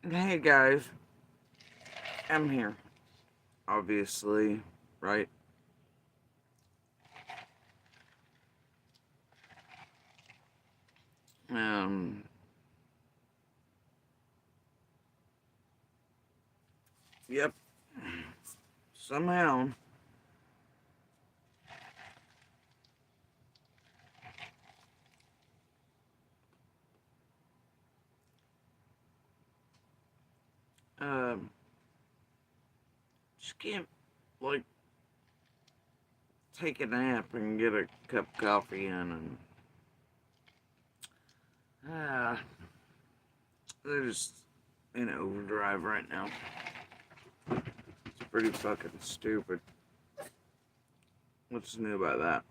Hey guys, I'm here. Obviously, right? Um, yep. Somehow, um, just can't like take a nap and get a cup of coffee in, and ah, they're just in overdrive right now. It's pretty fucking stupid. What's new about that?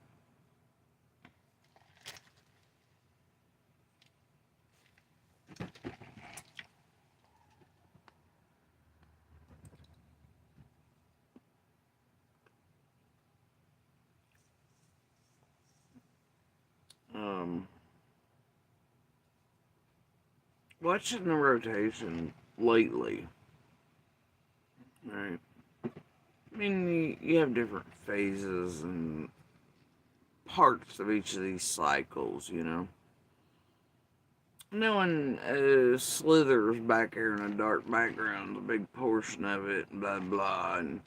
Um, watching the rotation lately, right? I mean, you have different phases and parts of each of these cycles, you know. No one slithers back here in a dark background, a big portion of it, blah blah, and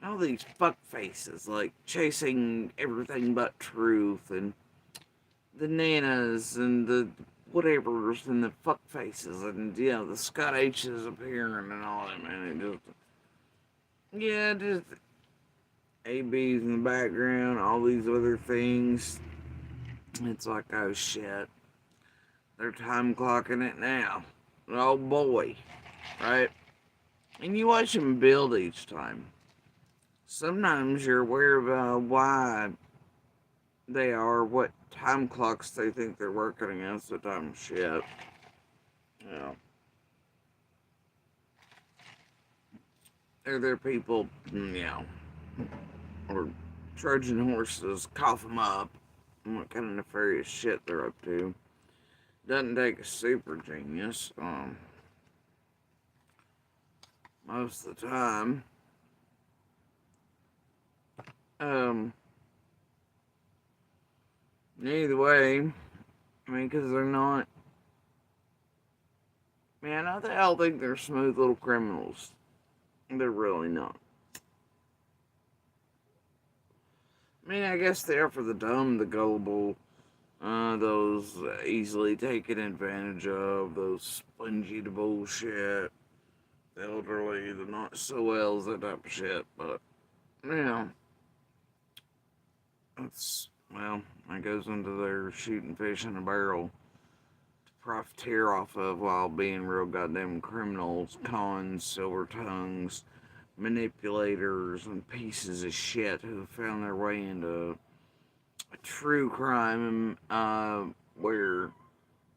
all these fuck faces like chasing everything but truth, and the nanas and the whatevers and the fuck faces, and the Scott H's appearing and all that, man. Just ABs in the background, all these other things. It's like, oh shit, they're time clocking it now. Oh boy, right? And you watch them build each time. Sometimes you're aware of why they are, what time clocks they think they're working against the time shit. You know, they're people, or Trojan horses, cough them up, and what kind of nefarious shit they're up to. Doesn't take a super genius, most of the time. Um, Either way, I mean, because they're not. Man, I all think they're smooth little criminals. They're really not. I mean, I guess they are for the dumb, the gullible, those easily taken advantage of, those spongy to bullshit, the elderly, the not so wells, that type of shit. But, you know, that's, well, that goes into their shooting fish in a barrel to profiteer off of while being real goddamn criminals, cons, silver tongues, manipulators, and pieces of shit who found their way into a true crime where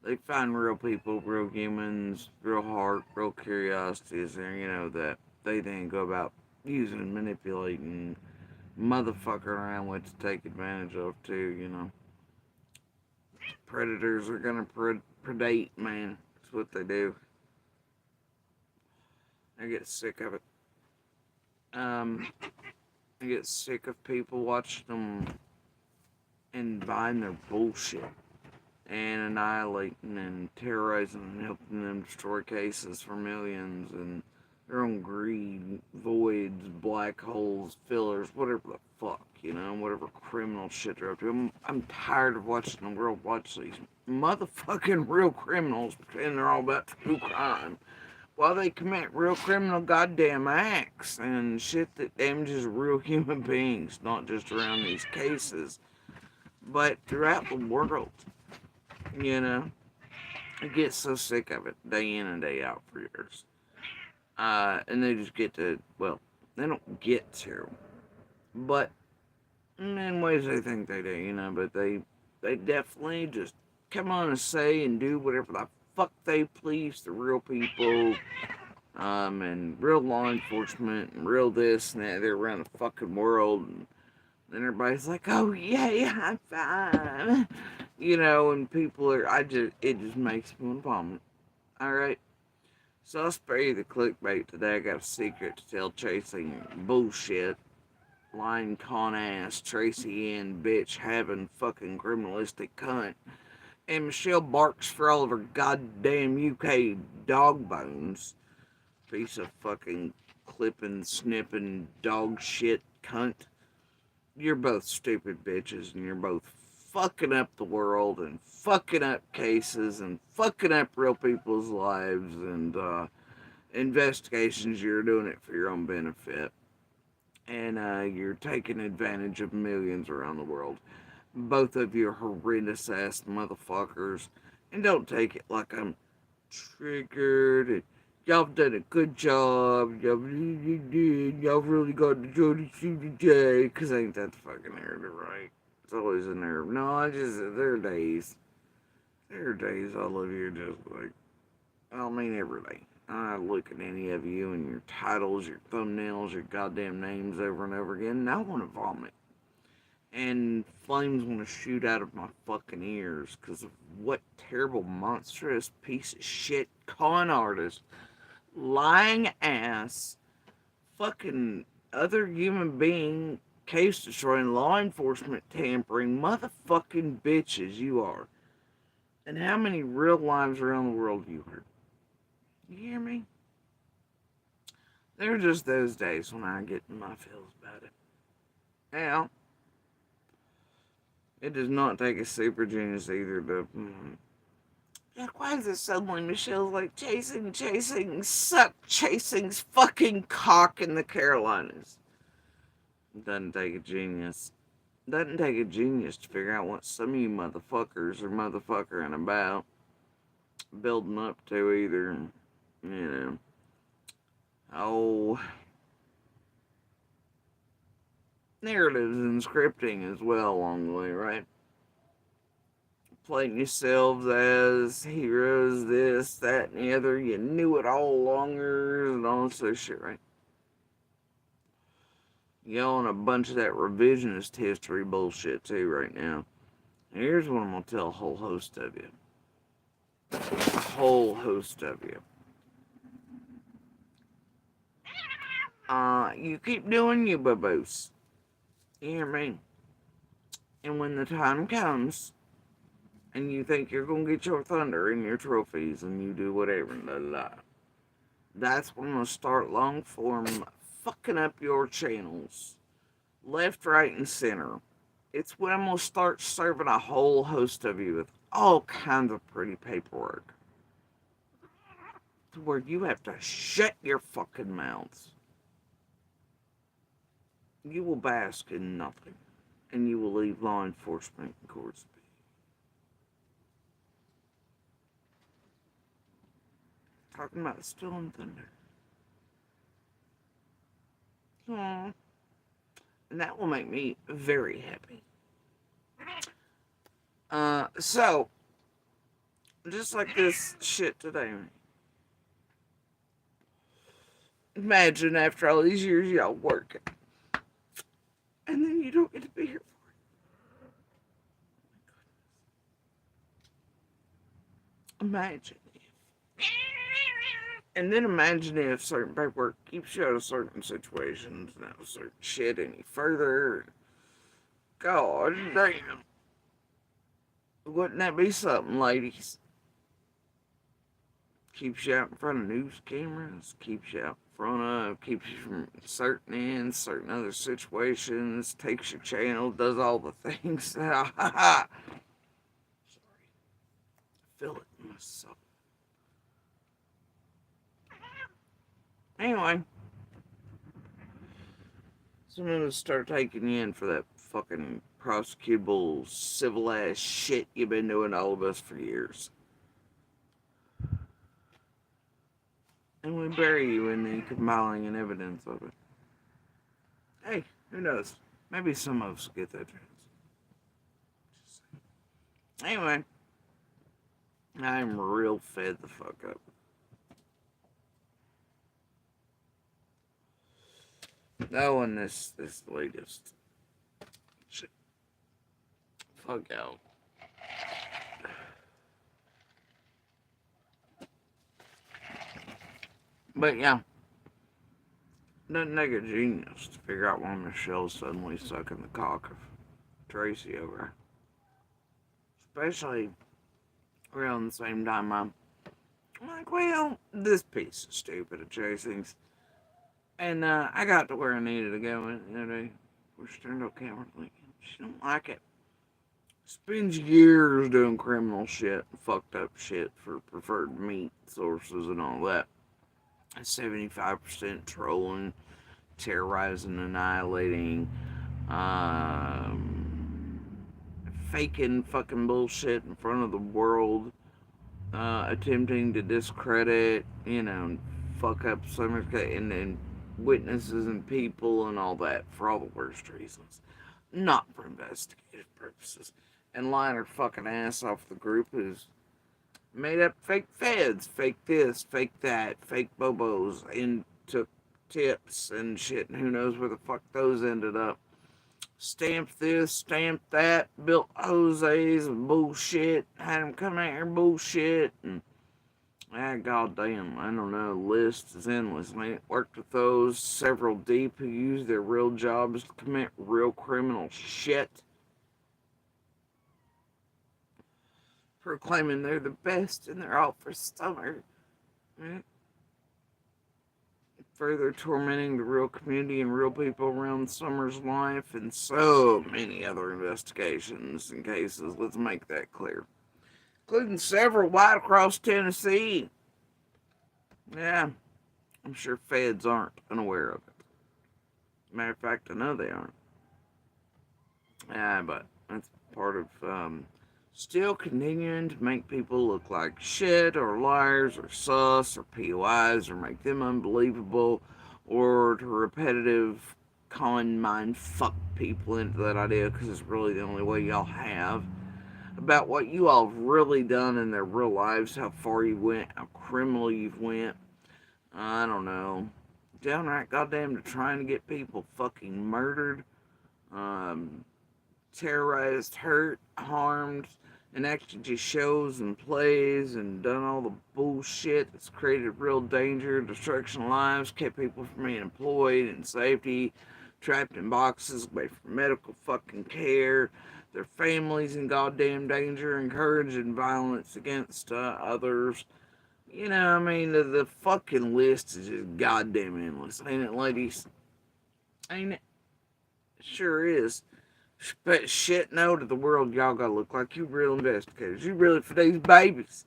they find real people, real humans, real heart, real curiosities, and that they then go about using, manipulating, motherfucker around with to take advantage of too. Predators are gonna predate, man. That's what they do. I get sick of it. I get sick of people watching them and buying their bullshit and annihilating and terrorizing and helping them destroy cases for millions and their own greed, voids, black holes, fillers, whatever the fuck, whatever criminal shit they're up to. I'm tired of watching the world watch these motherfucking real criminals pretend they're all about true crime while they commit real criminal goddamn acts and shit that damages real human beings, not just around these cases, but throughout the world. You know, I get so sick of it day in and day out for years. And they just get to, well, they don't get to, but in ways they think they do, but they definitely just come on and say and do whatever the fuck they please to real people, and real law enforcement, and real this and that. They're around the fucking world, and then everybody's like, oh, yeah, I'm fine. And people are, it just makes me want to vomit. Alright? So I'll spare you the clickbait today. I got a secret to tell chasing bullshit. Lying con ass, Tracy Ann bitch having fucking criminalistic cunt. And Michelle barks for all of her goddamn UK dog bones. Piece of fucking clipping, snipping, dog shit cunt. You're both stupid bitches and you're both fucking up the world and fucking up cases and fucking up real people's lives and investigations. You're doing it for your own benefit. And you're taking advantage of millions around the world. Both of you are horrendous ass motherfuckers. And don't take it like I'm triggered. And y'all have done a good job. Y'all really got to do the shoot today. Because ain't that the fucking narrative, right? It's always a nerve. No, there are days. There are days all of you are just like, I don't mean every day. I look at any of you and your titles, your thumbnails, your goddamn names over and over again, and I want to vomit. And flames want to shoot out of my fucking ears because of what terrible, monstrous piece of shit con artist, lying ass, fucking other human being, case destroying, law enforcement tampering, motherfucking bitches you are. And how many real lives around the world you hurt. You hear me? There are just those days when I get in my feels about it. Now, it does not take a super genius either to. Like, why is it suddenly Michelle's like suck chasing's fucking cock in the Carolinas? Doesn't take a genius. Doesn't take a genius to figure out what some of you motherfuckers are motherfuckering about. Building up to either, you know. Oh, narratives and scripting as well along the way, right? Playing yourselves as heroes, this, that, and the other. You knew it all longer and all this other shit, right? You're on a bunch of that revisionist history bullshit too right now. And here's what I'm gonna tell a whole host of you. A whole host of you. You keep doing you, boo-boos. You hear me? And when the time comes, and you think you're gonna get your thunder and your trophies, and you do whatever, blah, blah, that's when I'm gonna start long form fucking up your channels, left, right, and center. It's when I'm gonna start serving a whole host of you with all kinds of pretty paperwork, to where you have to shut your fucking mouths. You will bask in nothing, and you will leave law enforcement and courts be. Talking about stealing thunder. Aww. And that will make me very happy. So, just like this shit today. Imagine after all these years y'all working, and then you don't get to be here for it. Imagine if. And then imagine if certain paperwork keeps you out of certain situations, not certain shit any further. God damn. Wouldn't that be something, ladies? Keeps you out in front of news cameras, keeps you out in front of, keeps you from certain ends, certain other situations, takes your channel, does all the things. Sorry. I feel it myself. Anyway. So I'm gonna start taking you in for that fucking prosecutable, civil ass shit you've been doing to all of us for years. And we bury you in the compiling and evidence of it. Hey, who knows? Maybe some of us get that chance. Anyway, I'm real fed the fuck up. No one this latest shit. Fuck out. But yeah, doesn't take a genius to figure out why Michelle's suddenly sucking the cock of Tracy over. Especially around the same time I'm like, well, this piece is stupid at Chasing's. And I got to where I needed to go, and we turned out camera like, she don't like it. Spends years doing criminal shit, fucked up shit for preferred meat sources and all that. 75% trolling, terrorizing, annihilating, um, faking fucking bullshit in front of the world, attempting to discredit, fuck up some and witnesses and people and all that for all the worst reasons, not for investigative purposes, and lying her fucking ass off the group who's made up fake feds, fake this, fake that, fake bobos, and took tips and shit, and who knows where the fuck those ended up. Stamped this, stamped that, built Jose's and bullshit, had him come out here bullshit, and goddamn, I don't know, the list is endless. I mean, worked with those several deep who use their real jobs to commit real criminal shit, proclaiming they're the best and they're all for summer. Right? Further tormenting the real community and real people around Summer's life and so many other investigations and cases. Let's make that clear. Including several right across Tennessee. Yeah, I'm sure feds aren't unaware of it. Matter of fact, I know they aren't. Yeah, but that's part of still continuing to make people look like shit or liars or sus or POIs or make them unbelievable or to repetitive con mind fuck people into that idea because it's really the only way y'all have about what you all have really done in their real lives, how far you went, how criminal you've went. I don't know. Downright goddamn to trying to get people fucking murdered, um, terrorized, hurt, harmed, and actually just shows and plays and done all the bullshit that's created real danger, destruction of lives, kept people from being employed and safety, trapped in boxes, away from medical fucking care, their families in goddamn danger, encouraging violence against others. I mean, the fucking list is just goddamn endless, ain't it, ladies? Ain't it? Sure is. But shit, no to the world, y'all gotta look like you real investigators. You really for these babies.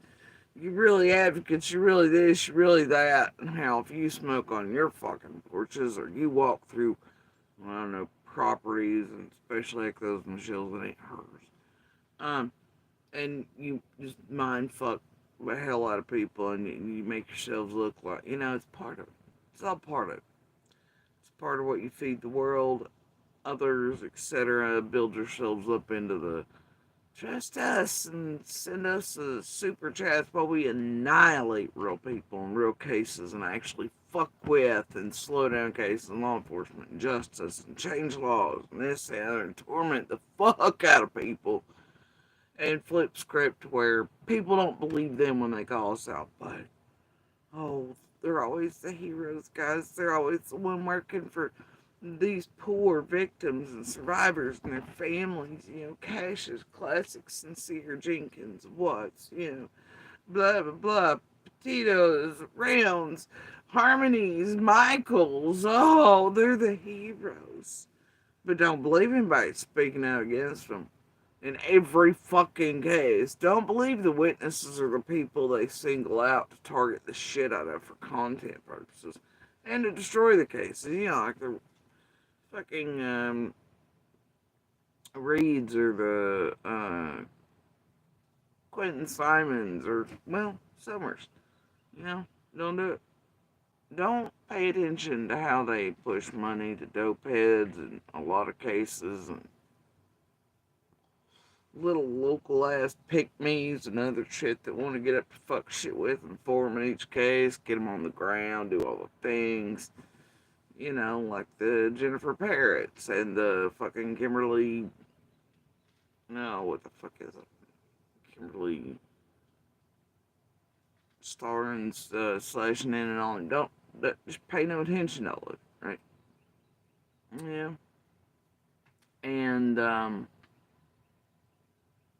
You really advocates. You really this. You really that. And hell, if you smoke on your fucking porches or you walk through, I don't know, properties, and especially like those Michelle's that ain't hers. And you just mind fuck the hell out of people, and you make yourselves look like it's part of it. It's all part of it. It's part of what you feed the world, others, etc. Build yourselves up into the trust us and send us a super chat while we annihilate real people and real cases and actually fuck with and slow down cases and law enforcement and justice and change laws and this and other and torment the fuck out of people and flip script where people don't believe them when they call us out. But oh, they're always the heroes, guys. They're always the one working for these poor victims and survivors and their families. Cassius, classic, sincere Jenkins, Watts, blah, blah, blah, Petitos, Rounds, Harmonies, Michaels. Oh, they're the heroes. But don't believe anybody speaking out against them in every fucking case. Don't believe the witnesses or the people they single out to target the shit out of for content purposes and to destroy the cases. Like the fucking Reeds or the Quentin Simons or, well, Summers. Don't do it. Don't pay attention to how they push money to dope heads in a lot of cases and little local ass pick me's and other shit that want to get up to fuck shit with and form in each case, get them on the ground, do all the things. Like the Jennifer Parrots and the fucking Kimberly. No, what the fuck is it? Kimberly Starnes slashing in and all. Don't just pay no attention to it, right? Yeah. And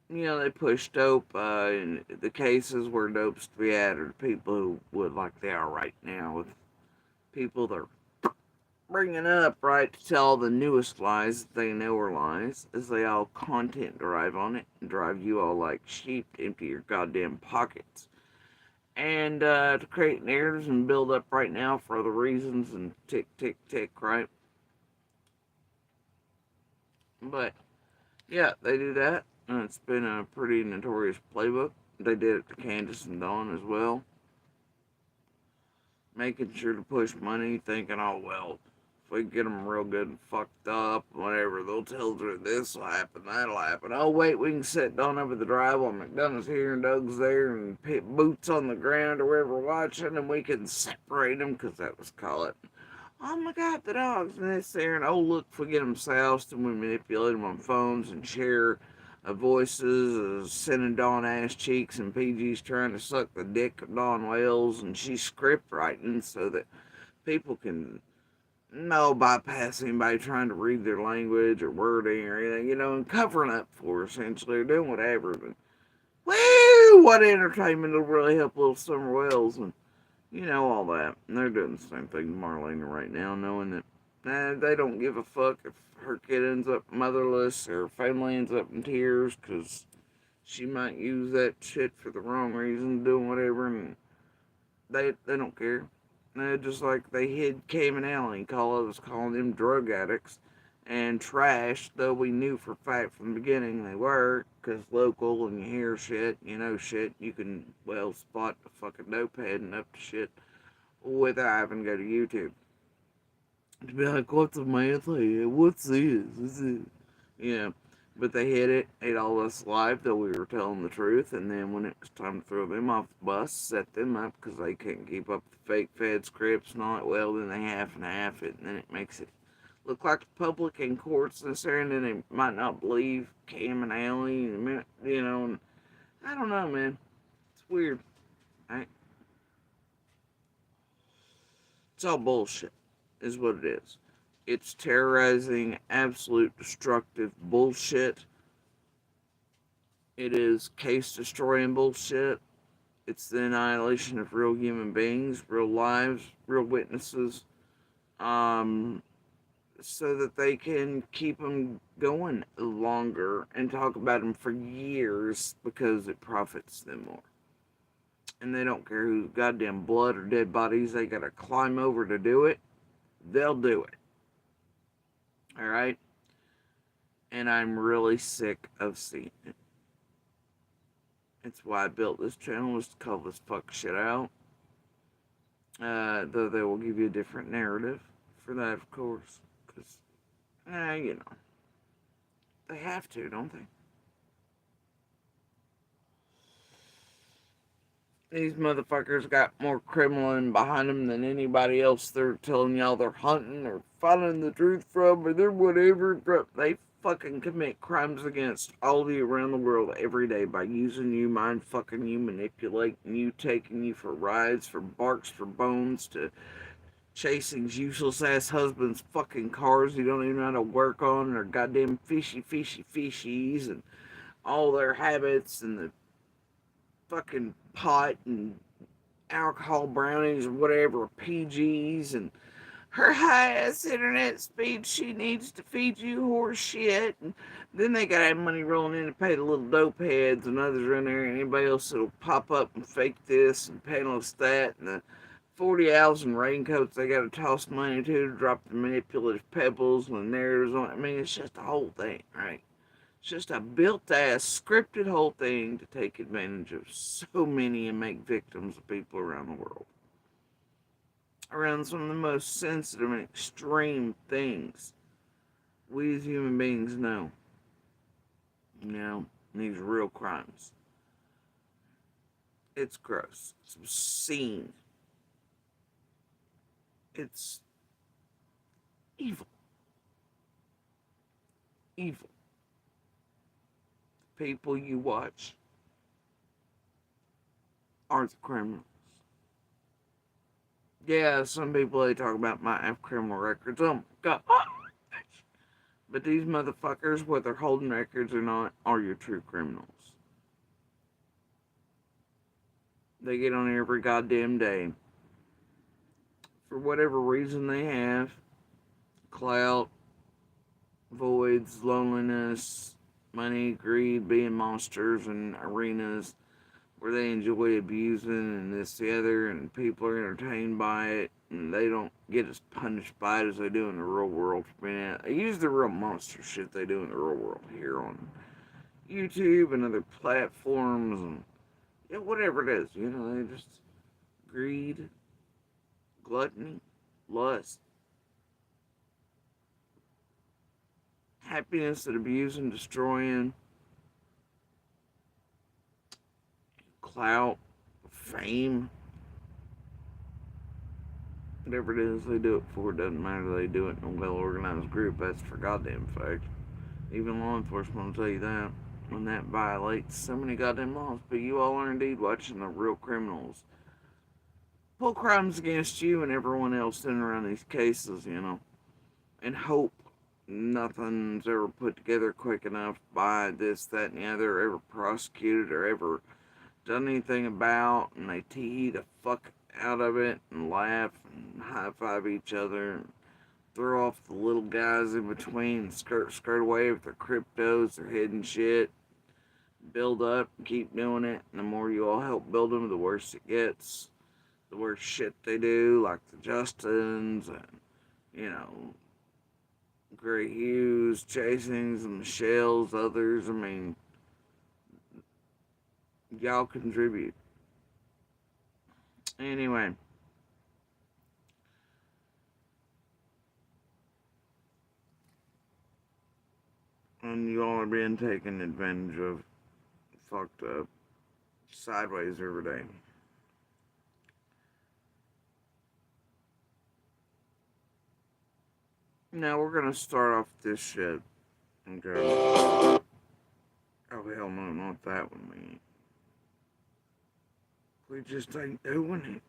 they push dope. In the cases where dope's to be added, people who would, like they are right now, with people that are bringing up, right, to tell the newest lies that they know are lies, as they all content drive on it and drive you all like sheep to empty your goddamn pockets. And to create narratives and build up right now for other reasons and tick, tick, tick, right? But yeah, they do that, and it's been a pretty notorious playbook. They did it to Candace and Dawn as well, making sure to push money, thinking, oh well, if we get them real good and fucked up, whatever, they'll tell her this will happen, that'll happen. Oh wait, we can sit Dawn over the drive while McDonald's here and Doug's there, and put boots on the ground or wherever we're watching, and we can separate them, because that was call it. Oh my god, the dogs and this there, and oh look, if we get them soused and we manipulate them on phones and share voices of sending Dawn ass cheeks, and PG's trying to suck the dick of Dawn Wells, and she's script writing so that people can bypass anybody trying to read their language or wording or anything, and covering up for her, essentially, or doing whatever. But, woo, what entertainment will really help little Summer Wells, and all that. And they're doing the same thing to Marlena right now, knowing that they don't give a fuck if her kid ends up motherless or her family ends up in tears, because she might use that shit for the wrong reason, doing whatever, and they don't care. Just like they hid Cam and Allen, was calling them drug addicts and trash, though we knew for a fact from the beginning they were, because local, and you hear shit, shit, you can, well, spot the fucking dope head and up to shit without having to go to YouTube. To be like, what's a monthly? What's this? Is it? Yeah. But they hit it, ate all us live, though we were telling the truth, and then when it was time to throw them off the bus, set them up, because they couldn't keep up the fake Fed scripts and all that, well, then they half and half it, and then it makes it look like the public in courts and there, and then they might not believe Cam and Allie, and I don't know, man. It's weird. Right? It's all bullshit, is what it is. It's terrorizing, absolute destructive bullshit. It is case destroying bullshit. It's the annihilation of real human beings, real lives, real witnesses, so that they can keep them going longer and talk about them for years, because it profits them more. And they don't care whose goddamn blood or dead bodies they gotta climb over to do it. They'll do it. Alright? And I'm really sick of seeing it. It's why I built this channel, was to call this fuck shit out. Though they will give you a different narrative for that, of course. Because, they have to, don't they? These motherfuckers got more criminal behind them than anybody else they're telling y'all they're hunting or finding the truth from, or they're whatever. They fucking commit crimes against all of you around the world every day by using you, mind fucking you, manipulating you, taking you for rides, for barks, for bones, to chasing useless ass husbands' fucking cars you don't even know how to work on, or goddamn fishies, and all their habits, and the fucking pot and alcohol brownies or whatever, PGs, and her high ass internet speed she needs to feed you horse shit. And then they gotta have money rolling in to pay the little dope heads and others in there, and anybody else that'll pop up and fake this and panelist that, and the 40 owls and raincoats they gotta toss money to drop the manipulative pebbles and the narratives on it. I mean, it's just a whole thing, right? It's just a built-ass, scripted whole thing to take advantage of so many and make victims of people around the world. Around some of the most sensitive and extreme things we as human beings know. These real crimes. It's gross. It's obscene. It's evil. Evil. People you watch are the criminals. Yeah, some people they talk about might have criminal records. Oh my god. But these motherfuckers, whether holding records or not, are your true criminals. They get on every goddamn day. For whatever reason they have, clout, voids, loneliness, money, greed, being monsters in arenas where they enjoy abusing and this, the other, and people are entertained by it, and they don't get as punished by it as they do in the real world. They use the real monster shit they do in the real world here on YouTube and other platforms, and yeah, whatever it is, they just greed, gluttony, lust, happiness that abusing, destroying, clout, fame, whatever it is they do it for, it doesn't matter. They do it in a well organized group. That's for goddamn fact. Even law enforcement will tell you that when that violates so many goddamn laws. But you all are indeed watching the real criminals pull crimes against you and everyone else in around these cases, and hope nothing's ever put together quick enough by this, that, and the other, or ever prosecuted or ever done anything about, and they tee the fuck out of it and laugh and high five each other and throw off the little guys in between and skirt away with their cryptos, their hidden shit, build up, keep doing it, and the more you all help build them, the worse it gets. The worse shit they do, like the Justins and, you know, Gray Hughes, Chasings, and Michelle's, others. I mean, y'all contribute. Anyway, and you all are being taken advantage of, fucked up, sideways every day. Now we're gonna start off this shit. Okay. Oh hell no, not that one, man. We just ain't doing it.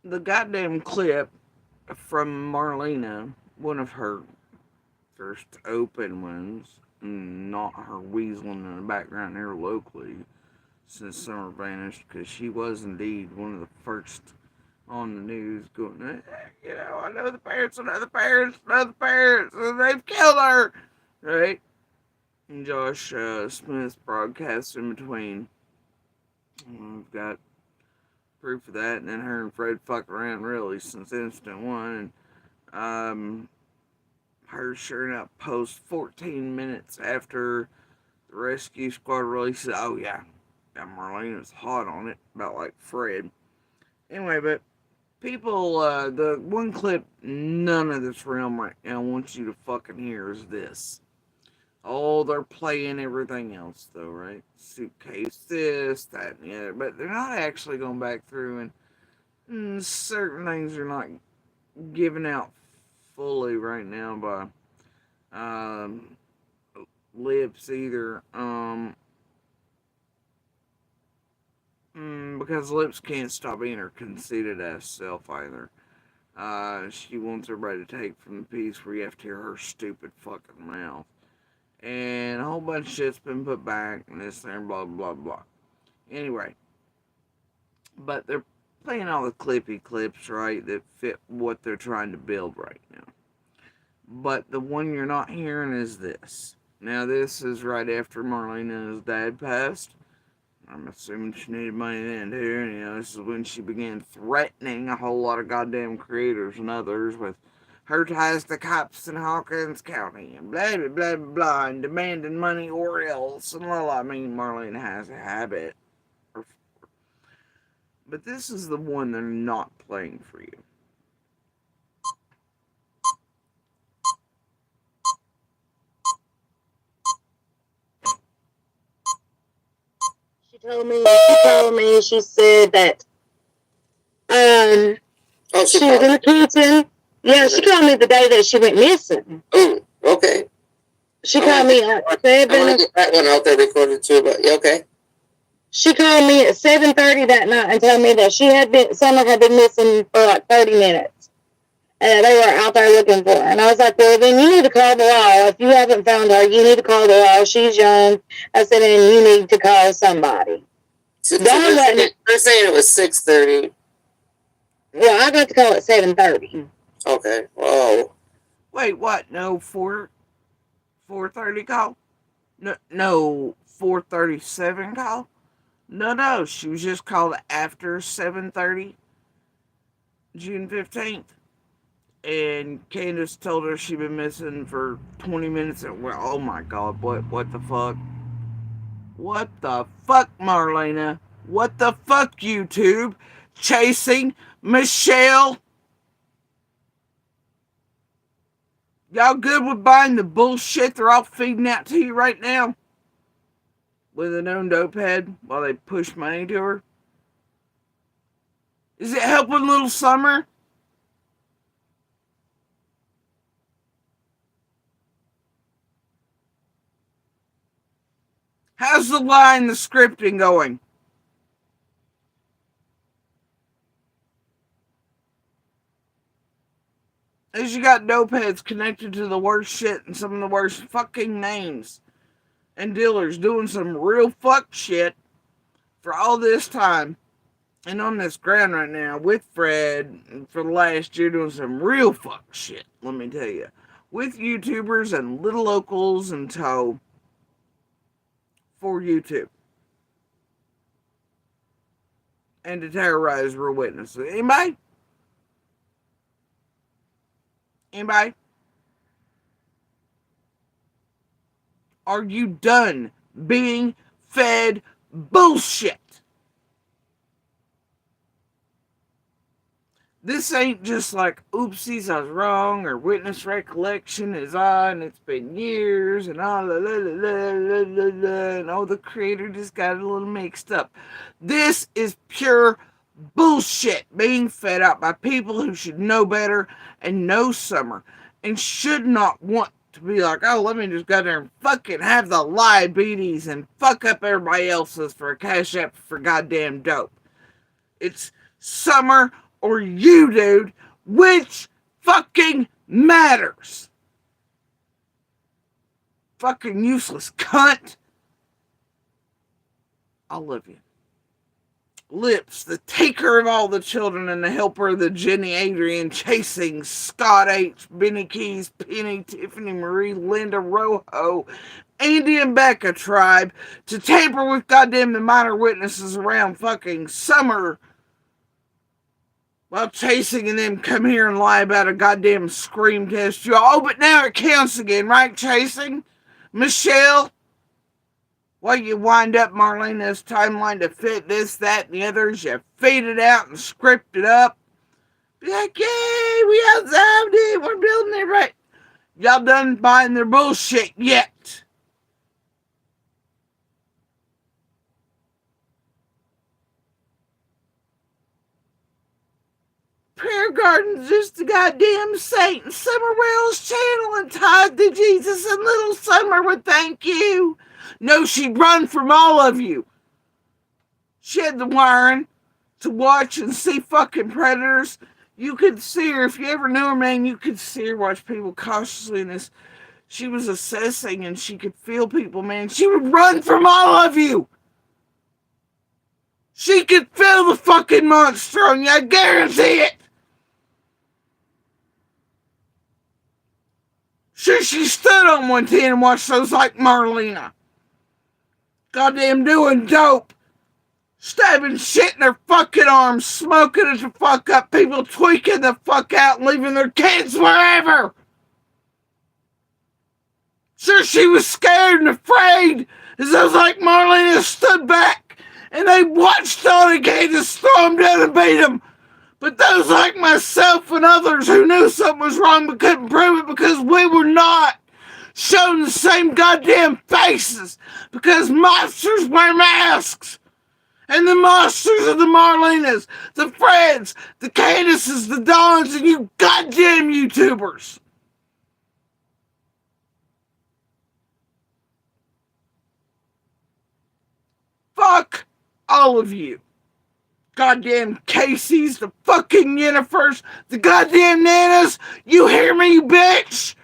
The goddamn clip from Marlena, one of her first open ones, not her weaseling in the background here locally since Summer vanished, because she was indeed one of the first on the news going, I know the parents, and they've killed her, right? And Josh Smith's broadcast in between. We've got proof of that, and then her and Fred fuck around really since Instant One, and her sure enough post 14 minutes after the rescue squad releases, oh yeah, Marlena's hot on it, about like Fred. Anyway, but people, the one clip none of this realm right now wants you to fucking hear is this. Oh, they're playing everything else though, right? Suitcase this, that, and the other. But they're not actually going back through and certain things are not giving out fully right now by Lips either. Because Lips can't stop being her conceited ass self either. She wants everybody to take from the piece where you have to hear her stupid fucking mouth. And a whole bunch of shit's been put back and this there and blah blah blah. Anyway, but they're playing all the clippy clips, right, that fit what they're trying to build right now. But the one you're not hearing is this. Now, this is right after Marlena's dad passed. I'm assuming she needed money then, too. And, this is when she began threatening a whole lot of goddamn creators and others with her ties to cops in Hawkins County and blah, blah, blah, blah, and demanding money or else. And, well, I mean, Marlena has a habit. But this is the one they're not playing for you. She said that she was in the kitchen. Yeah, she called me the day that she went missing. Oh, okay. She called me at 7. I want to get that one out there recorded too, but yeah, okay. She called me at 7:30 that night and told me that Summer had been missing for like 30 minutes. And they were out there looking for her. And I was like, well, then you need to call the law. If you haven't found her, you need to call the law. She's young. I said, and you need to call somebody. So they're saying it was 6:30. Well, I got the call at 7:30. Okay. Whoa. Wait, what? No, 4:30 call? No, 4:37 call? No, she was just called after 7:30, June 15th. And Candace told her she'd been missing for 20 minutes. And, well, oh my God, what the fuck? What the fuck, Marlena? What the fuck, YouTube? Chasing Michelle? Y'all good with buying the bullshit they're all feeding out to you right now? With a known dope head while they push money to her? Is it helping little Summer? How's the line, the scripting going? As you got dope heads connected to the worst shit and some of the worst fucking names. And dealers doing some real fuck shit for all this time. And on this ground right now with Fred for the last year doing some real fuck shit, let me tell you. With YouTubers and little locals in tow for YouTube. And to terrorize real witnesses. Anybody? Anybody? Are you done being fed bullshit? This ain't just like, oopsies, I was wrong, or witness recollection is on, it's been years, and all and all the creator just got a little mixed up. This is pure bullshit being fed out by people who should know better and know Summer, and should not want to be like, oh, let me just go there and fucking have the diabetes and fuck up everybody else's for a cash app for goddamn dope. It's Summer or you, dude. Which fucking matters? Fucking useless cunt. I love you. Lips, the taker of all the children and the helper of the Jenny Adrian chasing Scott H, Benny Keys, Penny, Tiffany Marie, Linda Rojo, Andy and Becca tribe to tamper with goddamn the minor witnesses around fucking Summer while Chasing and them come here and lie about a goddamn scream test. Oh, but now it counts again, right, Chasing? Michelle? Well, you wind up Marlena's timeline to fit this, that, and the others. You fade it out and script it up. Be like, yay, we outside it. We're building it right. Y'all done buying their bullshit yet? Prayer kindergarten's just a goddamn saint. Summer Wells channel and tied to Jesus, and little Summer would thank you. No, she'd run from all of you. She had the wiring to watch and see fucking predators. You could see her, if you ever knew her, man, you could see her watch people cautiously in this. She was assessing and she could feel people, man. She would run from all of you. She could feel the fucking monster on you, I guarantee it. Sure, she stood on 110 and watched those like Marlena. Goddamn doing dope. Stabbing shit in their fucking arms, smoking it the fuck up, people tweaking the fuck out and leaving their kids wherever. Sure, she was scared and afraid as those like Marlena stood back and they watched on again to storm down and beat them. But those like myself and others who knew something was wrong but couldn't prove it because we were not shown the same goddamn faces because monsters wear masks. And the monsters are the Marlenas, the Freds, the Candaces, the Dons, and you goddamn YouTubers. Fuck all of you. Goddamn Casey's, the fucking Yennifers, the goddamn Nanas. You hear me, you bitch?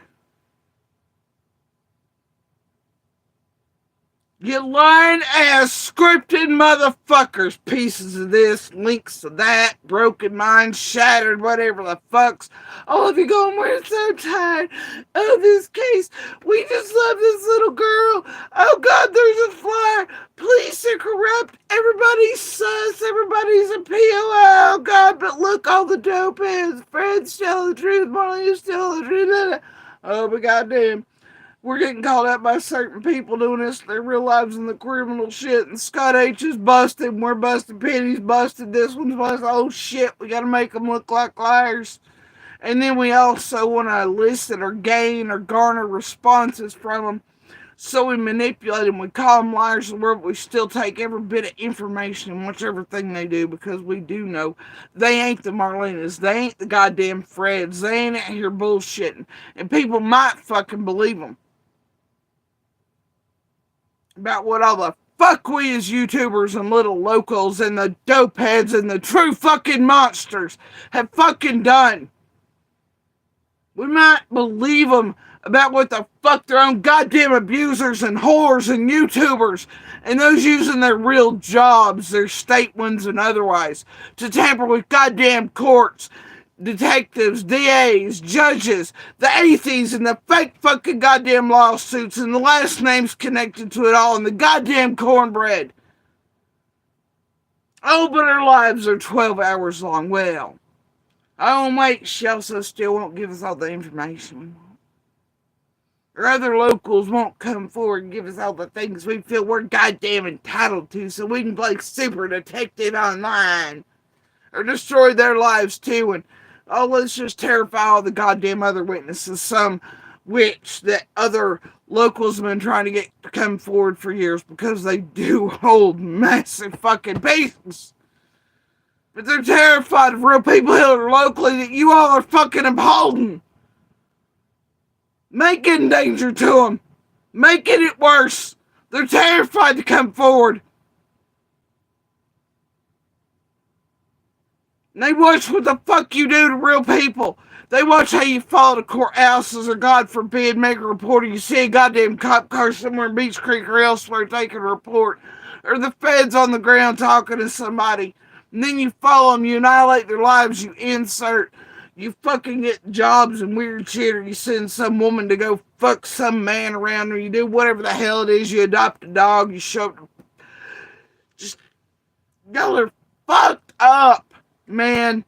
You lying ass scripted motherfuckers. Pieces of this, links to that, broken minds, shattered, whatever the fucks. All of you going, we're so tired of this case. We just love this little girl. Oh God, there's a flyer. Police are corrupt. Everybody's sus. Everybody's a PO. Oh God, but look, all the dope heads. Fred's telling the truth. Marlene's telling the truth. Oh, but goddamn. We're getting called out by certain people doing this. Their real lives in the criminal shit. And Scott H is busted. We're busted. Penny's busted. This one's busted. Oh shit, we gotta make them look like liars. And then we also want to elicit or gain or garner responses from them. So we manipulate them. We call them liars, and we still take every bit of information and watch everything they do because we do know they ain't the Marlenas. They ain't the goddamn Freds. They ain't out here bullshitting. And people might fucking believe them. About what all the fuck we as YouTubers and little locals and the dope heads and the true fucking monsters have fucking done. We might believe them about what the fuck their own goddamn abusers and whores and YouTubers and those using their real jobs, their state ones and otherwise, to tamper with goddamn courts, detectives, DAs, judges, the atheists, and the fake fucking goddamn lawsuits, and the last names connected to it all, and the goddamn cornbread. Oh, but our lives are 12 hours long. Well, oh, wait, she also still won't give us all the information we want. Or other locals won't come forward and give us all the things we feel we're goddamn entitled to so we can play super detective online. Or destroy their lives too, and oh, let's just terrify all the goddamn other witnesses. Some witch that other locals have been trying to get to come forward for years because they do hold massive fucking pieces. But they're terrified of real people here locally that you all are fucking upholding. Making danger to them. Making it worse. They're terrified to come forward. And they watch what the fuck you do to real people. They watch how you fall to courthouses or, God forbid, make a report or you see a goddamn cop car somewhere in Beach Creek or elsewhere taking a report. Or the feds on the ground talking to somebody. And then you follow them, you annihilate their lives, you insert, you fucking get jobs and weird shit, or you send some woman to go fuck some man around, or you do whatever the hell it is, you adopt a dog, you show up. Just, y'all are fucked up. Man,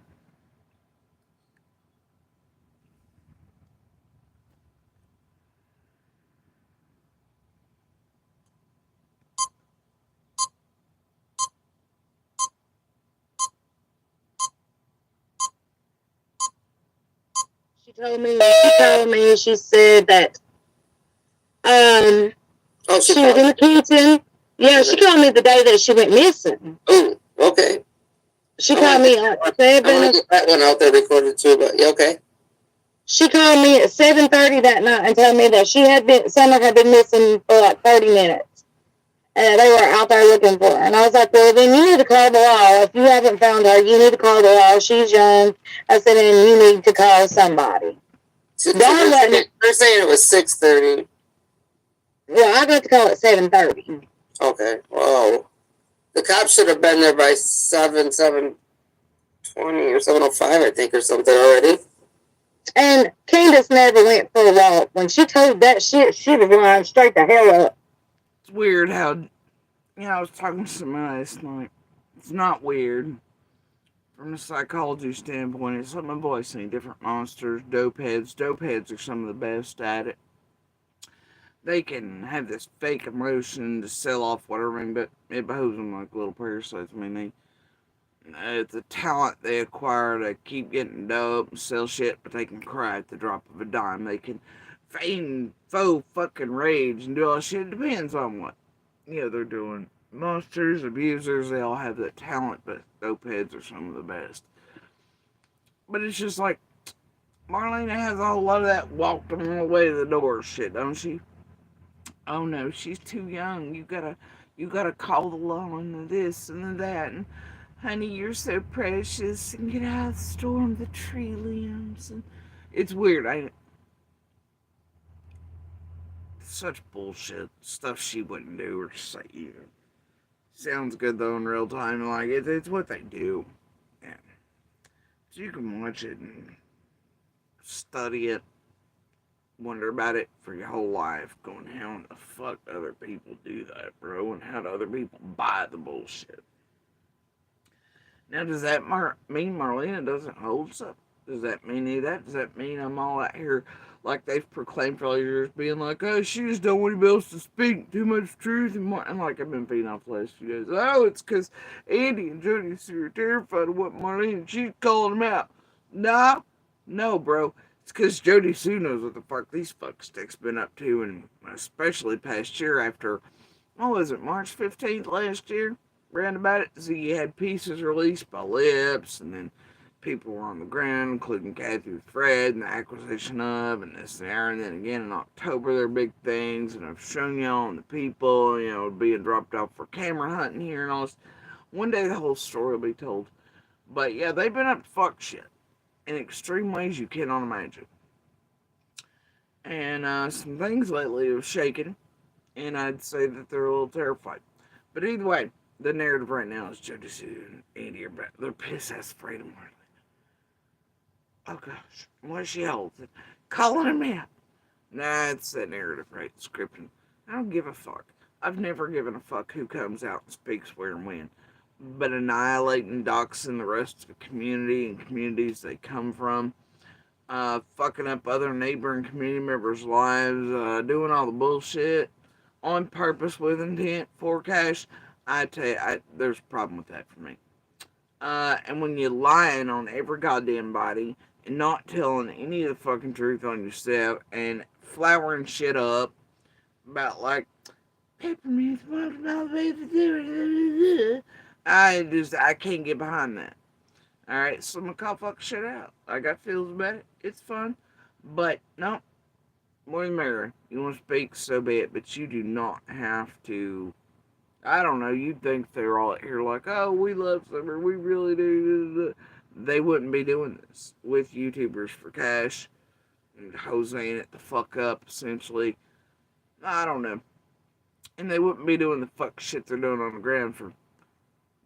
she said that she was in the kitchen. Yeah, she told me the day that she went missing. Oh, okay. She called me at I want 7. to get that one out there recorded too, but yeah, okay. She called me at 7:30 that night and told me that Summer had been missing for like 30 minutes. And they were out there looking for her. And I was like, well, then you need to call the law. If you haven't found her, you need to call the law. She's young. I said, and you need to call somebody. So they're saying it was 6:30. Well, I got to call at 7:30. Okay. Whoa. The cops should have been there by 7:20 or 7:05, I think, or something already. And Candace never went for a walk. When she told that shit, she'd have run straight the hell up. It's weird how, I was talking to somebody last night. It's not weird. From a psychology standpoint, it's something I've always seen. Different monsters, dope heads. Dope heads are some of the best at it. They can have this fake emotion to sell off whatever, but it behooves them like little parasites. I mean, it's a talent they acquire to keep getting dope and sell shit, but they can cry at the drop of a dime. They can feign faux fucking rage and do all shit. It depends on what they're doing. Monsters, abusers, they all have that talent, but dope heads are some of the best. But it's just like Marlena has a whole lot of that walked them all the way to the door shit, don't she? Oh no, she's too young. You gotta call the law and the this and the that, and honey, you're so precious, and get out of the storm the tree limbs. And it's weird. Such bullshit stuff she wouldn't do or say. Sounds good though in real time. Like it's what they do. Yeah. So you can watch it and study it, wonder about it for your whole life, going how in the fuck do other people do that, bro, and how do other people buy the bullshit. Now, does that mean Marlena doesn't hold up? Does that mean any of that? Does that mean I'm all out here like they've proclaimed for all years, being like, oh, she just don't want anybody else to speak too much truth and more? And like I've been feeding off the last few days. Oh, it's because Andy and Jody are terrified of what Marlena, she's calling them out. Nah, no, bro. It's because Jody Sue knows what the fuck these fucksticks been up to, and especially past year after, what was it, March 15th last year? Round about it, so you had pieces released by Lips, and then people were on the ground, including Kathy with Fred, and the acquisition of, and this and that, and then again in October, there are big things, and I've shown y'all and the people, being dropped off for camera hunting here and all this. One day the whole story will be told. But yeah, they've been up to fuck shit in extreme ways you cannot imagine. And some things lately have shaken, and I'd say that they're a little terrified. But either way, the narrative right now is Jody Sue and Andy are back. They're pissed ass afraid of Marley. Oh gosh, what she holds it. Calling him out. Nah, it's that narrative, right? Scripting. I don't give a fuck. I've never given a fuck who comes out and speaks where and when. But annihilating, doxing the rest of the community and communities they come from, fucking up other neighboring community members' lives, doing all the bullshit on purpose with intent for cash. I tell you, there's a problem with that for me. And when you're lying on every goddamn body and not telling any of the fucking truth on yourself and flowering shit up about like peppermint, I can't get behind that. Alright, so I'm gonna call fuck shit out. I got feels about it. It's fun. But no, more than merrier. You want to speak, so be it. But you do not have to. I don't know. You'd think they're all here like, oh, we love Summer. We really do. They wouldn't be doing this with YouTubers for cash and Joseing it the fuck up, essentially. I don't know. And they wouldn't be doing the fuck shit they're doing on the ground for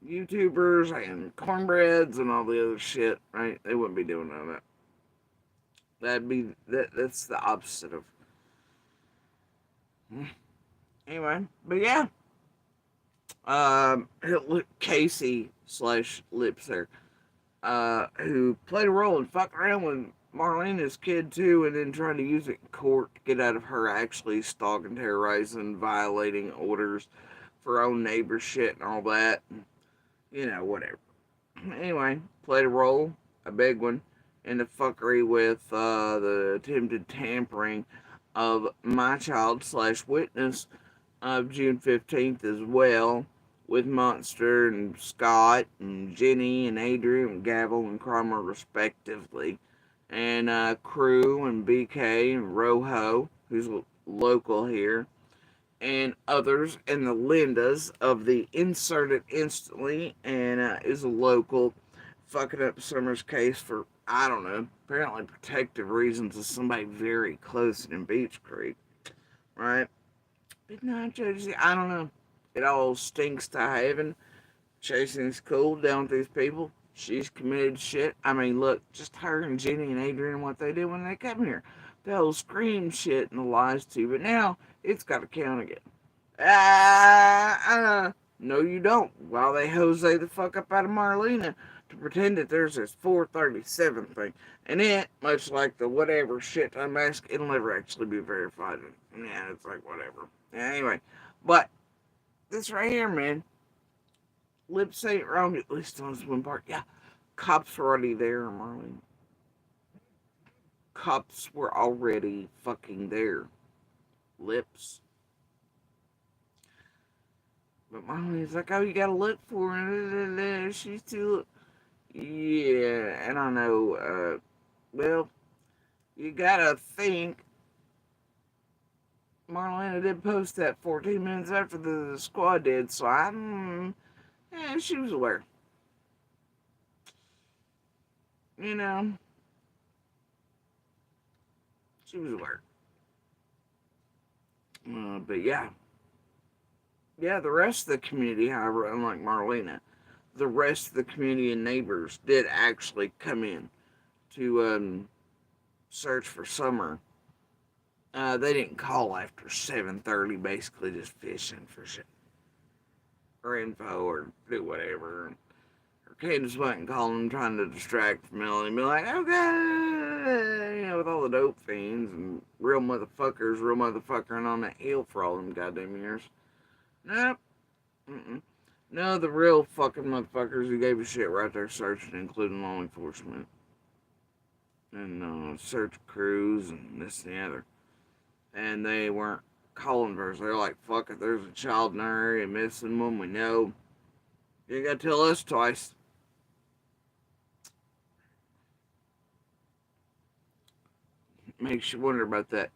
YouTubers and cornbreads and all the other shit, right? They wouldn't be doing none of that. That's the opposite of. Anyway, but yeah. Casey / Lips there, who played a role in fucking around with Marlena's kid too, and then trying to use it in court to get out of her actually stalking, terrorizing, violating orders for her own neighbor shit and all that. Whatever. Anyway, played a role, a big one, in the fuckery with the attempted tampering of my child / witness of June 15th as well, with Monster and Scott and Jenny and Adrian and Gavel and Cromer respectively, and Crew and BK and Rojo, who's local here, and others, and the Lindas of the Inserted Instantly, and is a local, fucking up Summer's case for, I don't know, apparently protective reasons of somebody very close in Beach Creek, right? But not Judge, I don't know. It all stinks to heaven. Chasing's cool, down with these people. She's committed shit. I mean, look, just her and Jenny and Adrian, what they did when they come here. The whole scream shit and the lies too. But now, it's got to count again. No, you don't. While they Jose the fuck up out of Marlena to pretend that there's this 437 thing. And it, much like the whatever shit I'm asking, it'll never actually be verified. Yeah, it's like whatever. Anyway, but this right here, man, lips ain't wrong, at least on this one part. Yeah, cops were already there, Marlene. Cops were already fucking there. Lips. But Marlene's like, oh, you gotta look for her. She's too. Yeah, and I know, well, you gotta think. Marlena did post that 14 minutes after the squad did, so yeah, she was aware. You know, she was aware. But yeah. Yeah, the rest of the community, however, unlike Marlena, the rest of the community and neighbors did actually come in to search for Summer. They didn't call after 7:30, basically just fishing for shit or info or do whatever. Or Candace wasn't calling them, trying to distract from Melanie, and be like, okay, you know, with all the dope fiends and real motherfuckering on that hill for all them goddamn years. Nope. Mm-mm. No, the real fucking motherfuckers who gave a shit right there searching, including law enforcement and search crews and this and the other. And they weren't calling for us. They're like, fuck it, there's a child in our area missing one, we know. You gotta tell us twice. Makes you wonder about that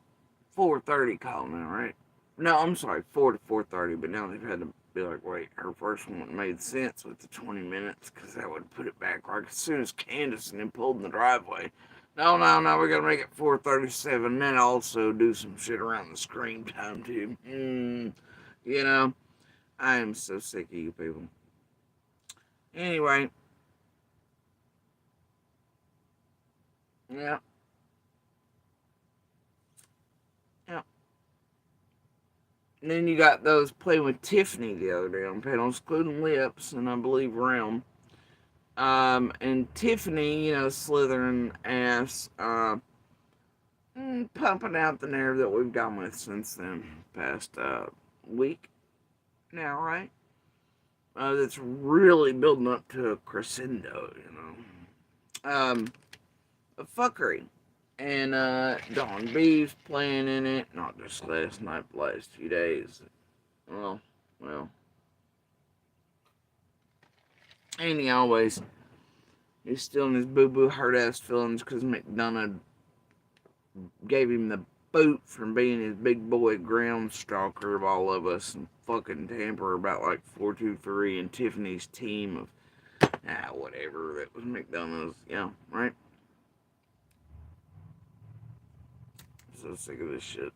4:30 call now, right? No, I'm sorry, 4 to 4:30, but now they've had to be like, wait, her first one made sense with the 20 minutes, because that would put it back right as soon as Candace and them pulled in the driveway. No, we gotta make it 4:37, and then also do some shit around the screen time, too. You know, I am so sick of you people. Anyway, yeah, yeah. And then you got those playing with Tiffany the other day on panels, including Lips and I believe Realm. And Tiffany, you know, slithering ass, pumping out the narrative that we've gone with since then, past week now, right? That's really building up to a crescendo, you know. A fuckery. And Dawn B's playing in it, not just last night, but last few days. Well, and he always, he's still in his boo-boo hurt-ass feelings because McDonough gave him the boot from being his big boy ground stalker of all of us and fucking tamper about like 423 and Tiffany's team of whatever that was McDonough's, right? So sick of this shit.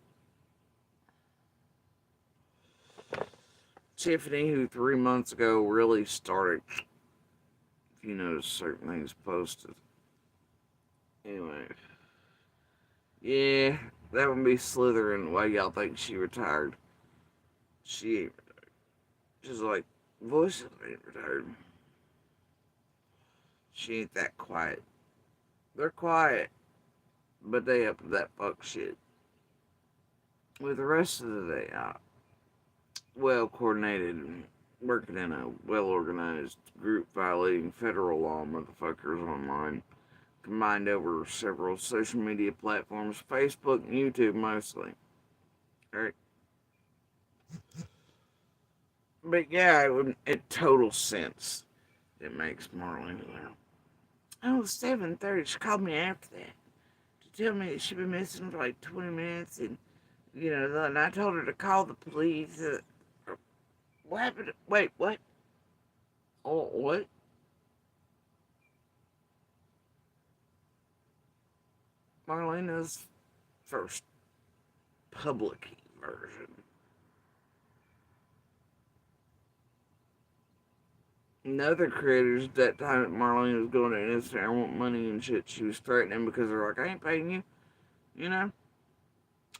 Tiffany, who 3 months ago really started, if you notice certain things posted. Anyway. Yeah, that would be slithering. Why y'all think she retired? She ain't retired. Just like Voices ain't retired. She ain't that quiet. They're quiet, but they up to that fuck shit. With the rest of the day out, well coordinated and working in a well organized group violating federal law motherfuckers online, combined over several social media platforms, Facebook and YouTube mostly. Alright. But yeah, it total sense. It makes Marlena there. Oh, 7:30. She called me after that to tell me that she'd been missing for like 20 minutes, and and I told her to call the police. What happened? Wait, what? Oh, what? Marlena's first public version. And the other creators at that time that Marlena was going to Instagram, I want money and shit, she was threatening because they're like, I ain't paying you, you know?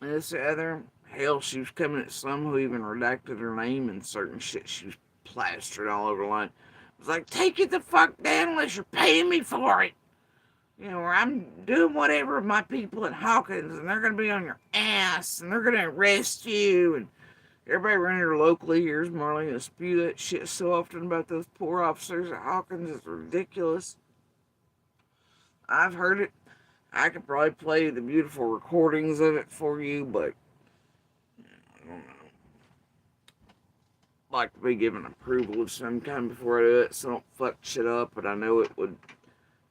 And this the other, hell, she was coming at some who even redacted her name and certain shit she was plastered all over the line. It was like, take it the fuck down unless you're paying me for it. Or I'm doing whatever with my people in Hawkins and they're going to be on your ass and they're going to arrest you. And everybody around here locally hears Marlena spew that shit so often about those poor officers at Hawkins. It's ridiculous. I've heard it. I could probably play the beautiful recordings of it for you, but I don't know. Like to be given approval of some kind before I do it, so I don't fuck shit up. But I know it would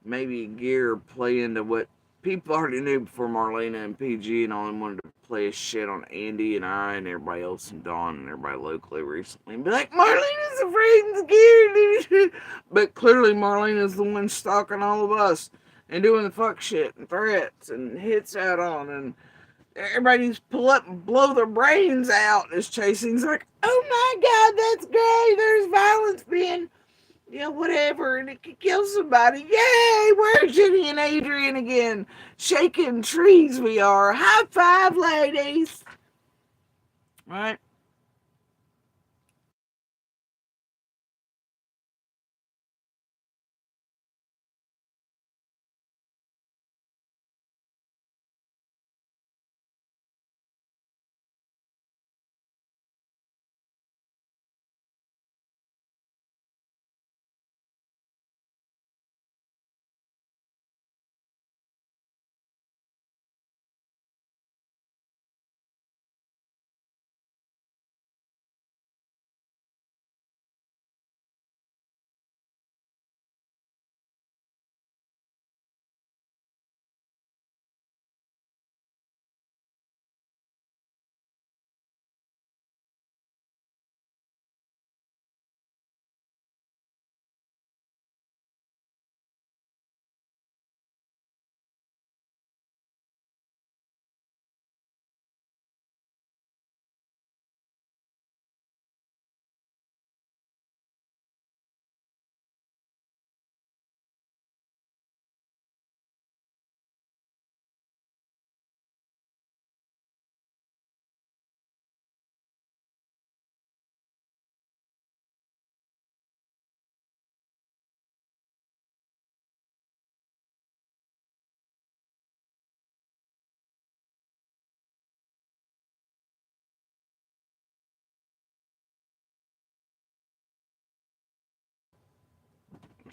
maybe gear play into what people already knew before Marlena and PG and all them wanted to play a shit on Andy and I and everybody else and Dawn and everybody locally recently and be like, Marlena's afraid and scared. But clearly Marlena's the one stalking all of us and doing the fuck shit and threats and hits out on and everybody's pull up and blow their brains out as Chasing's like, oh my god, that's great. There's violence being whatever, and it could kill somebody. Yay! Where's Jenny and Adrian again? Shaking trees we are. High five, ladies. All right.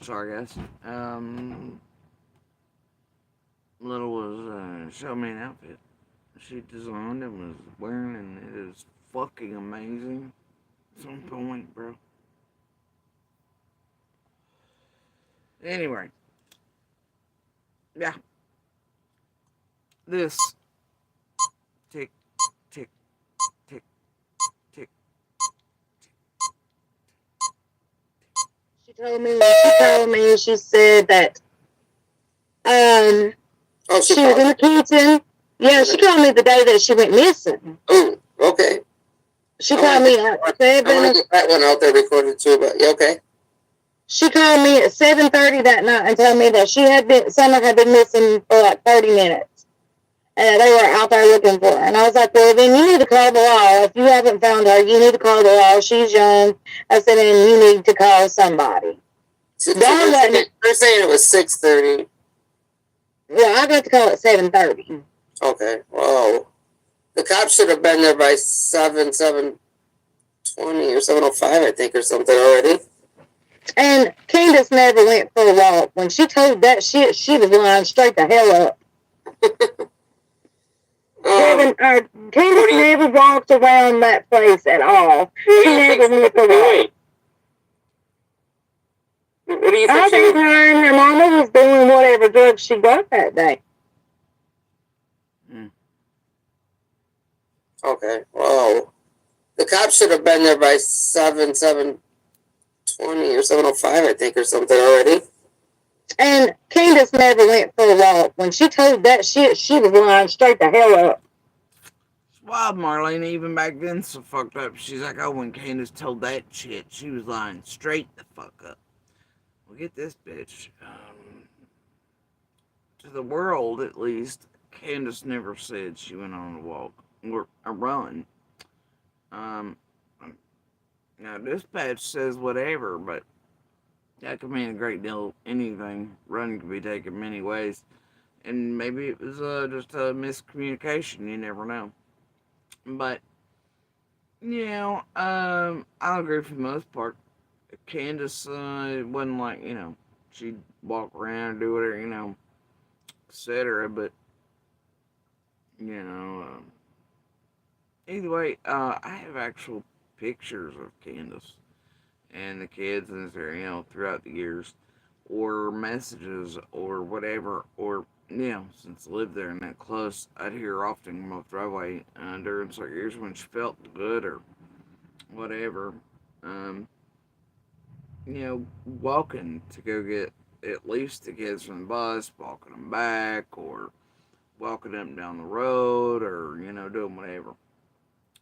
Sorry, guys. Little was showing me an outfit she designed and was wearing, and it is fucking amazing. It's on point, bro. Anyway, yeah. This tick, tick, tick, tick. She said that she was in the kitchen. Yeah, she called me the day that she went missing. Oh, okay. She called me at 7. I want to get that one out there recorded too, but yeah, okay. She called me at 7:30 that night and told me that Summer had been missing for like 30 minutes. And they were out there looking for her. And I was like, well, then you need to call the law. If you haven't found her, you need to call the law. She's young. I said, and you need to call somebody. So they're saying it was 6:30. Yeah, I got to call at 7:30. Okay. Whoa. The cops should have been there by 7:20 or 7:05, I think, or something already. And Candace never went for a walk. When she told that shit, she was lying straight the hell up. Oh, Candace never walked around that place at all. She never went for walk. What do you think? I think her and her mama was doing whatever drugs she got that day. Okay. Whoa. The cops should have been there by 7:20 or 7:05, I think, or something already. And Candace never went for a walk. When she told that shit, she was lying straight the hell up. It's wild, Marlene, even back then, so fucked up. She's like, oh, when Candace told that shit, she was lying straight the fuck up. Well, get this bitch. To the world, at least, Candace never said she went on a walk or a run. Now, dispatch says whatever, but that could mean a great deal of anything. Running could be taken many ways. And maybe it was just a miscommunication. You never know. But, I'll agree for the most part. Candace wasn't like, she'd walk around and do whatever, etc. But, either way, I have actual pictures of Candace and the kids and throughout the years, or messages or whatever, or since I lived there and that close, I'd hear her often come off the driveway during certain years when she felt good or whatever. Um, walking to go get at least the kids from the bus, walking them back, or walking them down the road, or doing whatever.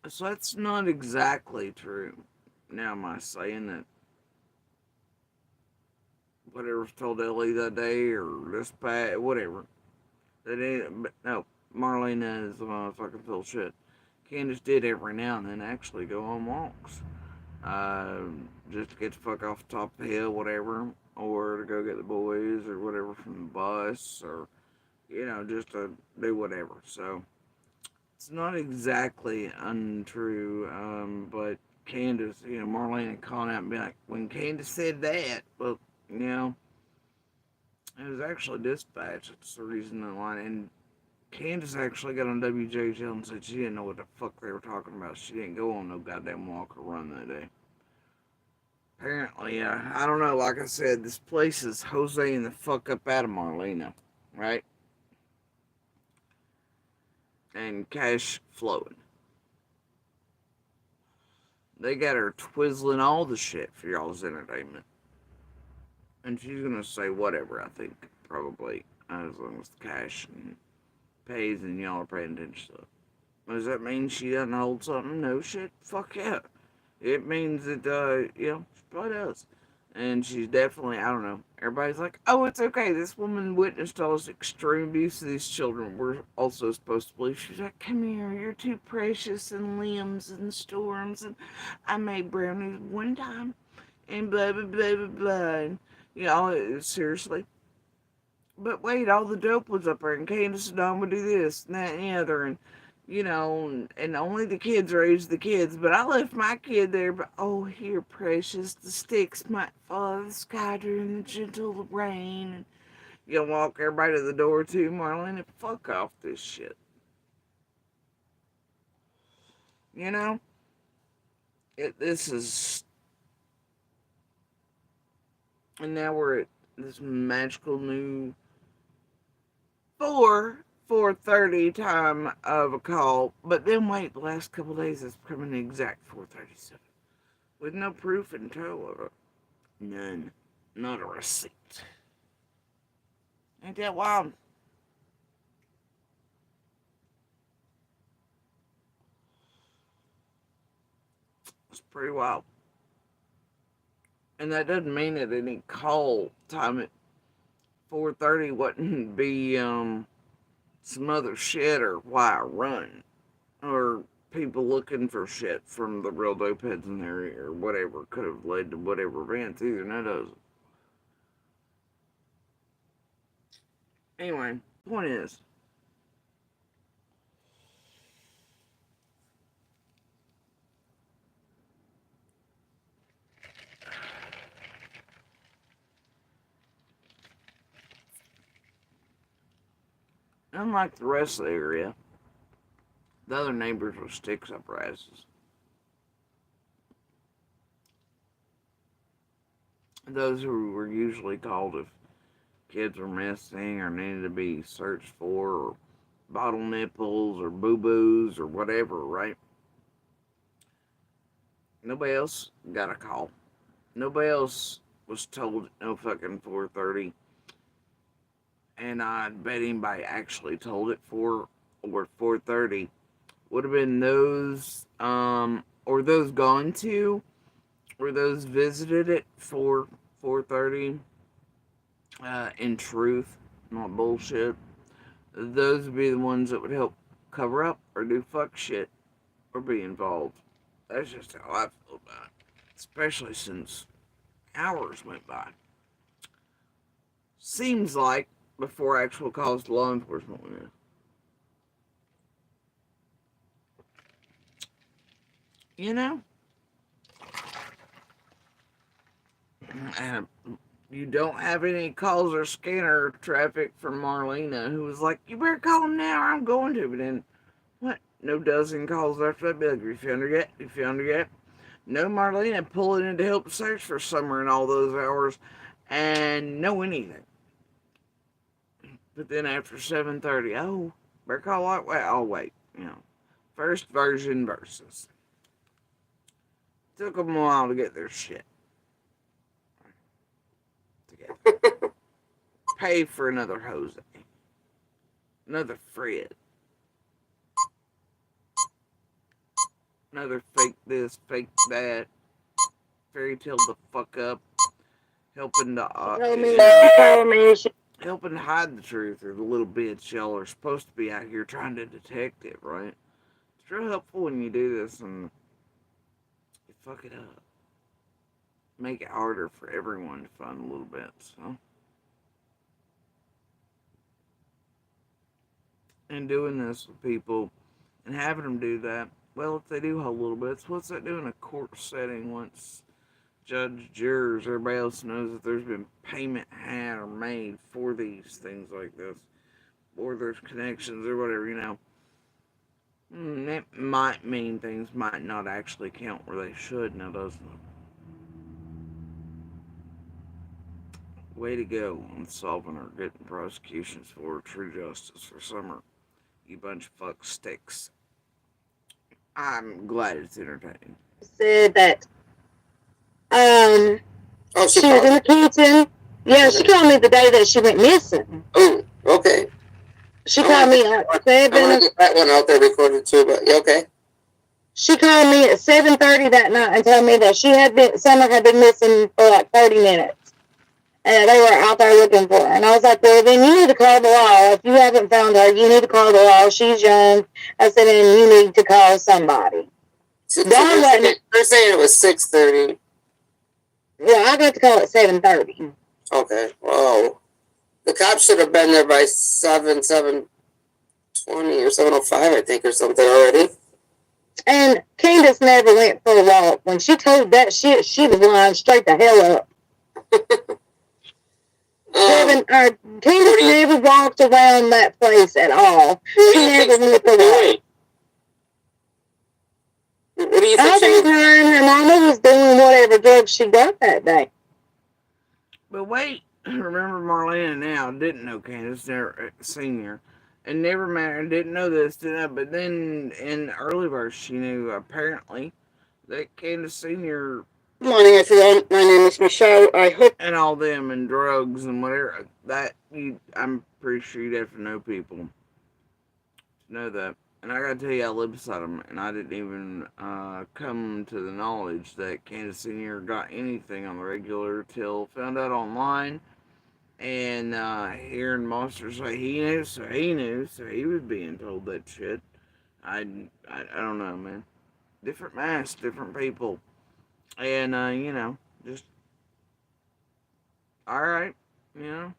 So that's not exactly true. Now, am I saying that whatever was told Ellie that day or this past, whatever, that ain't, but no, Marlena is the motherfucking full shit. Candace did every now and then actually go on walks. Just to get the fuck off the top of the hill, whatever, or to go get the boys or whatever from the bus, or, just to do whatever. So, it's not exactly untrue, but Candace, Marlena calling out and being like, when Candace said that, well, it was actually dispatch. That's the reason the line. And Candace actually got on WJHL and said she didn't know what the fuck they were talking about. She didn't go on no goddamn walk or run that day. Apparently, I don't know. Like I said, this place is Joseing the fuck up out of Marlena, right? And cash flowing. They got her twizzling all the shit for y'all's entertainment. And she's gonna say whatever, I think, probably, as long as the cash and pays and y'all are paying attention to it. Does that mean she doesn't hold something? No shit. Fuck yeah. It means that, she probably does. And she's definitely, I don't know. Everybody's like, oh, it's okay. This woman witnessed all this extreme abuse of these children. We're also supposed to believe. She's like, come here. You're too precious and limbs and storms. And I made brownies one time. And blah, blah, blah, blah, blah. And, seriously. But wait, all the dope was up there, and Candace and Don would do this and that and the other, and and only the kids raised the kids. But I left my kid there. But oh, here, precious, the sticks might fall out of the sky during the gentle rain, and walk everybody to the door too, Marlene. And fuck off this shit. This is, and now we're at this magical new 4:30 time of a call, but then wait, the last couple of days it's becoming the exact 4:37 with no proof in tow of it. None. Not a receipt. Ain't that wild? It's pretty wild. And that doesn't mean that any call time at 4:30 wouldn't be some other shit or why I run, or people looking for shit from the real dope heads in the area, or whatever could have led to whatever events. Either that doesn't. Anyway, point is, unlike the rest of the area, The other neighbors with sticks up our asses. Those who were usually called if kids were missing or needed to be searched for, or bottle nipples or boo boos or whatever, right? Nobody else got a call. Nobody else was told at no fucking 4:30, and I bet anybody actually told it 4:30 would have been those or those gone to or those visited at 4:30. In truth, not bullshit. Those would be the ones that would help cover up or do fuck shit or be involved. That's just how I feel about it. Especially since hours went by. Seems like before actual calls to law enforcement went in. You know? And you don't have any calls or scanner traffic from Marlena, who was like, "You better call him now, or I'm going to." But then, what? No dozen calls after that. Be like, "You found her yet? You found her yet?" No Marlena pulling in to help search for Summer in all those hours, and no anything. But then after 7:30, oh, better call out. Wait, I'll wait. You know, first version versus. Took them a while to get their shit together. Pay for another Jose, another Fred, another fake this, fake that, fairy tale the fuck up, helping to helping to hide the truth, or the little bitch y'all are supposed to be out here trying to detect it, right? It's real helpful when you do this and you fuck it up. Make it harder for everyone to find a little bit, so. And doing this with people and having them do that, well, if they do hold little bits, what's that do in a court setting once judge, jurors, everybody else knows that there's been payment had or made for these things like this, or there's connections or whatever, you know. It might mean things might not actually count where they should, now doesn't it? Way to go on solving or getting prosecutions for true justice for Summer, you bunch of fuck sticks. I'm glad it's entertaining. Said that she was in the kitchen. Yeah, she called me the day that she went missing. Oh, okay. She called me at I want to get that one out there recorded too, but yeah, okay. She called me at 7:30 that night and told me that Summer had been missing for like 30 minutes. And they were out there looking for her. And I was like, well, then you need to call the law. If you haven't found her, you need to call the law. She's young. I said, and you need to call somebody. So they're saying it was 6:30. Yeah, I got to call at 7:30. Okay. Whoa. The cops should have been there by 7:20 or 7:05, I think, or something already. And Candace never went for a walk. When she told that shit, she was lying straight the hell up. Candace never walked around that place at all. She never went for a walk. What do you think? I think her and her mama was doing whatever drugs she got that day. But wait, remember Marlena now didn't know Candace Senior, and never mattered. Didn't know this, didn't know. But then in early verse, she knew apparently that Candace Senior. Good morning, everyone. My name is Michelle. I hope. And all them and drugs and whatever that I'm pretty sure you'd have to know people to know that. And I gotta tell you, I live beside them, and I didn't even come to the knowledge that Candace Senior got anything on the regular till found out online. And hearing Monster say he knew, so he knew, so he was being told that shit. I don't know, man. Different masks, different people, and you know, just all right, you know.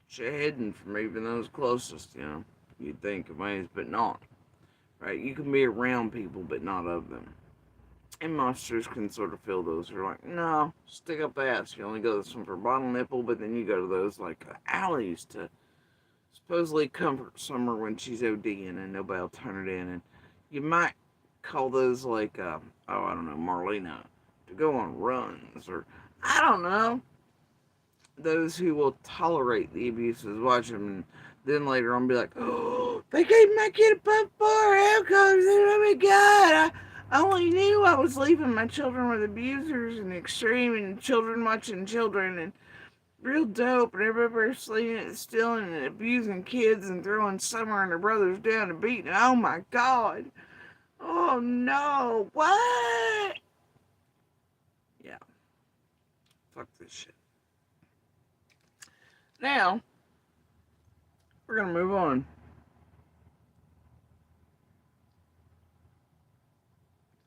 Shit hidden from even those closest, you know. You'd think of ways, but not. Right? You can be around people, but not of them. And monsters can sort of feel those who are like, no, stick up ass. You only go to this one for bottle nipple, but then you go to those like alleys to supposedly comforts Summer when she's ODing and nobody will turn it in. And you might call those like, oh, I don't know, Marlena, to go on runs, or I don't know, those who will tolerate the abuses, watch them, and then later on be like, oh, they gave my kid a puff bar outcomes, oh my god, I only knew I was leaving my children with abusers and extreme and children watching children and real dope and everybody stealing and abusing kids and throwing Summer and her brothers down and beating. Oh my god. Oh no. What? Yeah. Fuck this shit. Now, we're gonna move on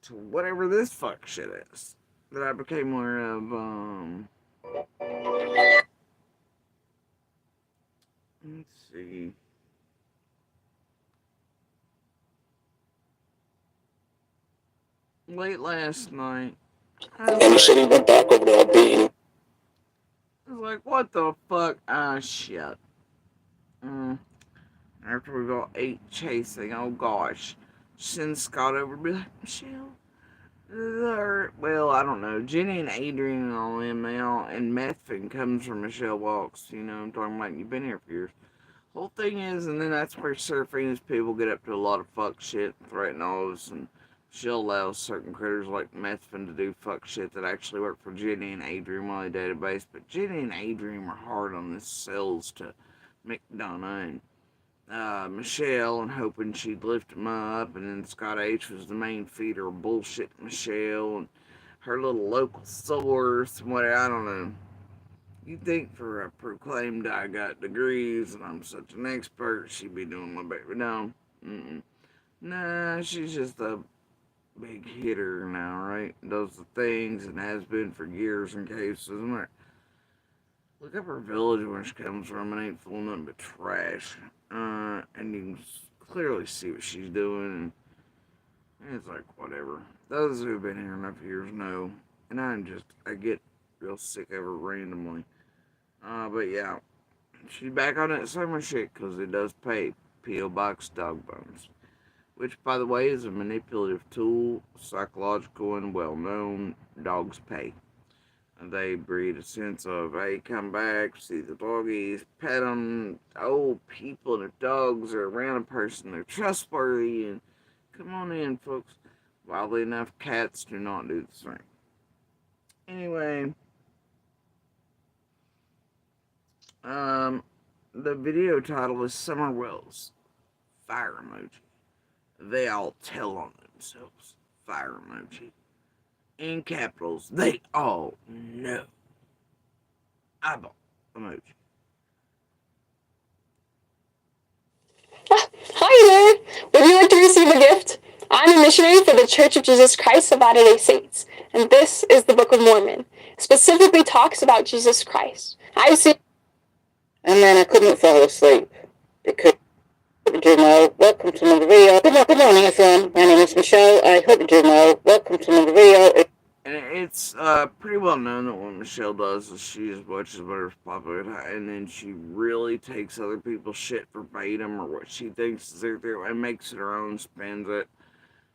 to whatever this fuck shit is that I became aware of. Let's see. Late last night, And so we went back over there beating. I was like, what the fuck? Ah, shit. Mm. After we got 8 chasing, oh gosh. Send Scott over to be like, Michelle. Well, I don't know. Jenny and Adrian and all them now, and Methvin comes from Michelle Walks. You know, I'm talking about you've been here for years. Whole thing is, and then that's where Seraphina's people get up to a lot of fuck shit, threaten all of us, and she'll allow certain critters like Methvin to do fuck shit that actually work for Jenny and Adrian while they database. But Jenny and Adrian were hard on this sales to McDonough and Michelle and hoping she'd lift him up, and then Scott H was the main feeder of bullshit Michelle and her little local source and what I don't know. You'd think for a proclaimed I got degrees and I'm such an expert, she'd be doing my baby. No, nah, she's just a big hitter now, right? Does the things and has been for years in cases. Look up her village where she comes from. It ain't full of nothing but trash. And you can clearly see what she's doing. And it's like, whatever. Those who've been here enough years know. And I get real sick of her randomly. But yeah, she's back on that summer shit because it does pay. P.O. Box Dog Bones. Which, by the way, is a manipulative tool, psychological and well known. Dogs pay. They breed a sense of, hey, come back, see the doggies, pet them. Old people and their dogs are around a person, they're trustworthy, and come on in, folks. Wildly enough, cats do not do the same. Anyway, the video title is Summer Wells, fire emoji. They all tell on themselves, fire emoji. In capitals, they all know. Eyeball emoji. Hi there! Would you like to receive a gift? I'm a missionary for the Church of Jesus Christ of Latter-day Saints, and this is the Book of Mormon. It specifically talks about Jesus Christ. I've seen. And then I couldn't fall asleep because you know, welcome to another video. Good morning, everyone. My name is Michelle. I hope you do know. Welcome to another video. And it's pretty well known that what Michelle does is she just watches whatever's popular, and then she really takes other people's shit verbatim or what she thinks is their and makes it her own, spins it.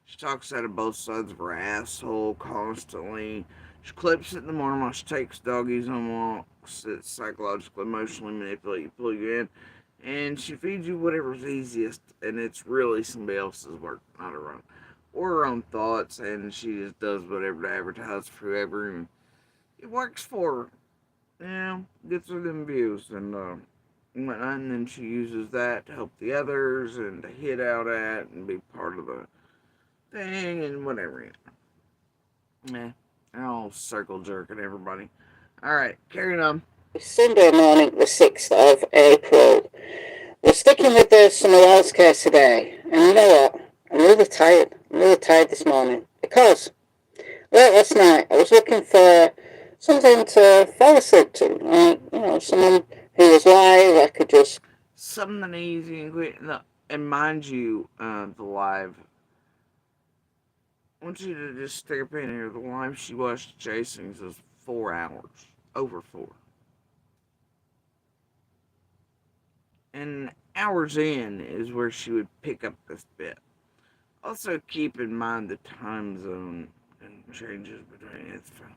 She talks out of both sides of her asshole constantly. She clips it in the morning while she takes doggies on walks that psychologically, emotionally manipulate you, pull you in. And she feeds you whatever's easiest, and it's really somebody else's work, not her own. Or her own thoughts, and she just does whatever to advertise for whoever, and it works for her. You know, gets her them views, and whatnot, and then she uses that to help the others, and to hit out at, and be part of the thing, and whatever. Yeah, they're all circle jerking everybody. Alright, carrying on. Sunday morning, the 6th of April. We're sticking with the Summer Wells case today. And you know what? I'm really tired. I'm really tired this morning. Because, well, last night I was looking for something to fall asleep to. Like, you know, someone who was live, I could just... Something easy and quick. And mind you, the live. I want you to just stick a pin here. The live she watched Chasing's was 4 hours. Over 4. And hours in is where she would pick up this bit. Also, keep in mind the time zone and changes between it's fine.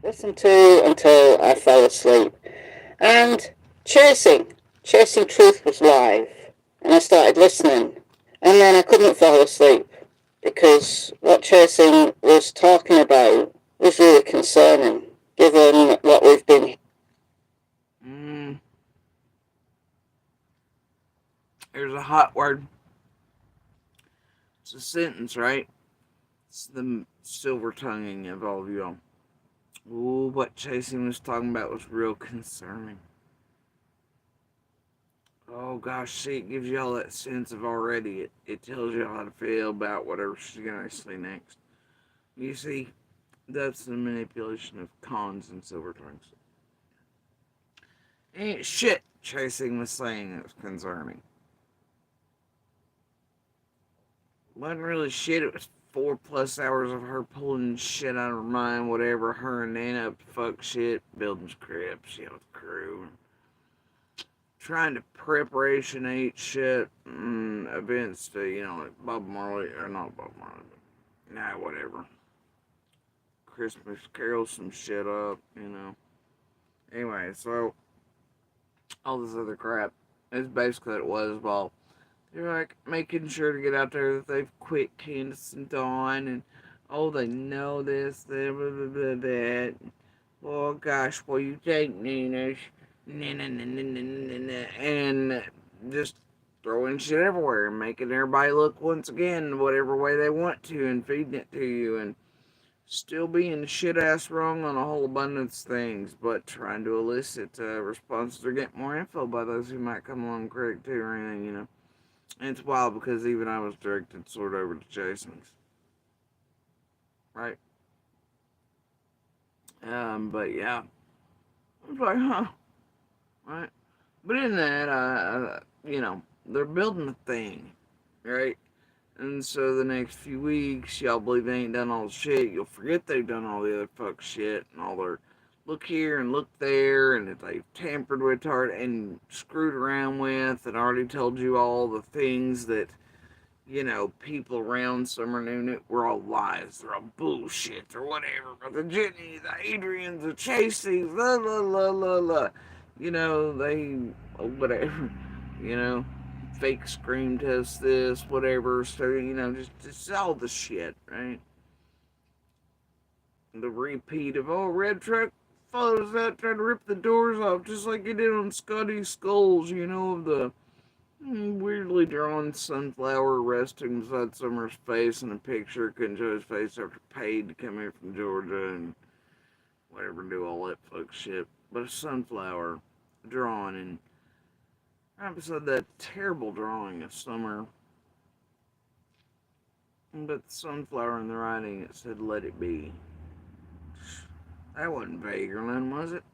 Listen to until I fell asleep. And Chasing Truth was live. And I started listening. And then I couldn't fall asleep because what Chasing was talking about was really concerning, given what we've been. Mm, there's a hot word. It's a sentence, right? It's the silver tonguing of all of y'all. Ooh, what Chasing was talking about was real concerning. Oh gosh, see, it gives y'all that sense of already. It tells you how to feel about whatever she's gonna say next. You see, that's the manipulation of cons and silver tongues. Ain't shit Chasing was saying it was concerning. Wasn't really shit, it was 4+ hours of her pulling shit out of her mind, whatever, her and Nana up to fuck shit, building scripts, with crew, trying to preparationate shit, events to, like Bob Marley, or not Bob Marley, but whatever. Christmas Carol some shit up. Anyway, so all this other crap is basically what it was. Well, they're like making sure to get out there that they've quit Candace and Dawn, and they know this, blah, blah, blah, blah, that. Oh gosh, well you take Nina, and just throwing shit everywhere and making everybody look once again whatever way they want to and feeding it to you and still being shit ass wrong on a whole abundance of things, but trying to elicit responses or get more info by those who might come along correct too or anything. And it's wild because even I was directed sort of over to Jason's. Right? But yeah. I was like, huh. Right? But in that, they're building a thing. Right? And so the next few weeks, y'all believe they ain't done all the shit. You'll forget they've done all the other fuck shit and all their look here and look there and that they've tampered with hard and screwed around with and already told you all the things that, people around Summer knew were all lies. They're all bullshit or whatever. But the Jenny, the Adrians, the Chasey, la la la la la. They, whatever, you know fake scream test this, whatever. So, just all the shit, right? The repeat of, red truck follows out trying to rip the doors off, just like he did on Scotty's Skulls, of the weirdly drawn sunflower resting beside Summer's face in a picture. Couldn't show his face after paid to come here from Georgia and whatever, do all that fuck shit. But a sunflower drawn and right beside that terrible drawing of Summer. But the sunflower in the writing, it said, "Let it be." That wasn't vague or nothing, was it?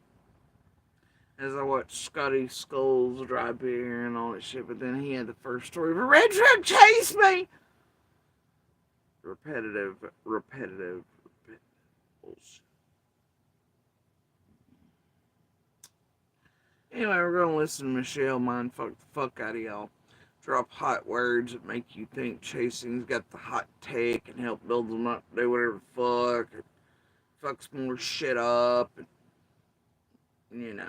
As I watched Scotty Skulls drive here and all that shit, but then he had the first story of a red truck chase me! Repetitive bullshit. Anyway, we're gonna listen to Michelle mindfuck the fuck out of y'all. Drop hot words that make you think Chasing's got the hot take and help build them up, do whatever the fuck, and fucks more shit up, and,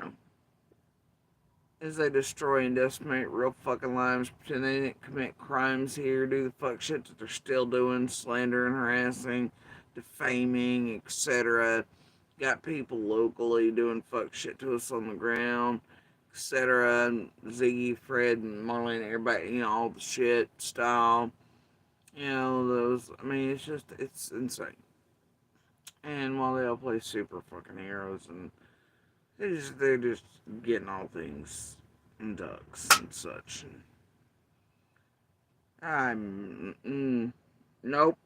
as they destroy and decimate real fucking lives, pretend they didn't commit crimes here, do the fuck shit that they're still doing, slandering, harassing, defaming, etc. Got people locally doing fuck shit to us on the ground, etc. Ziggy, Fred, and Marley, and everybody, all the shit style. It's insane. And while they all play super fucking heroes, and they're just getting all things and ducks and such. And nope.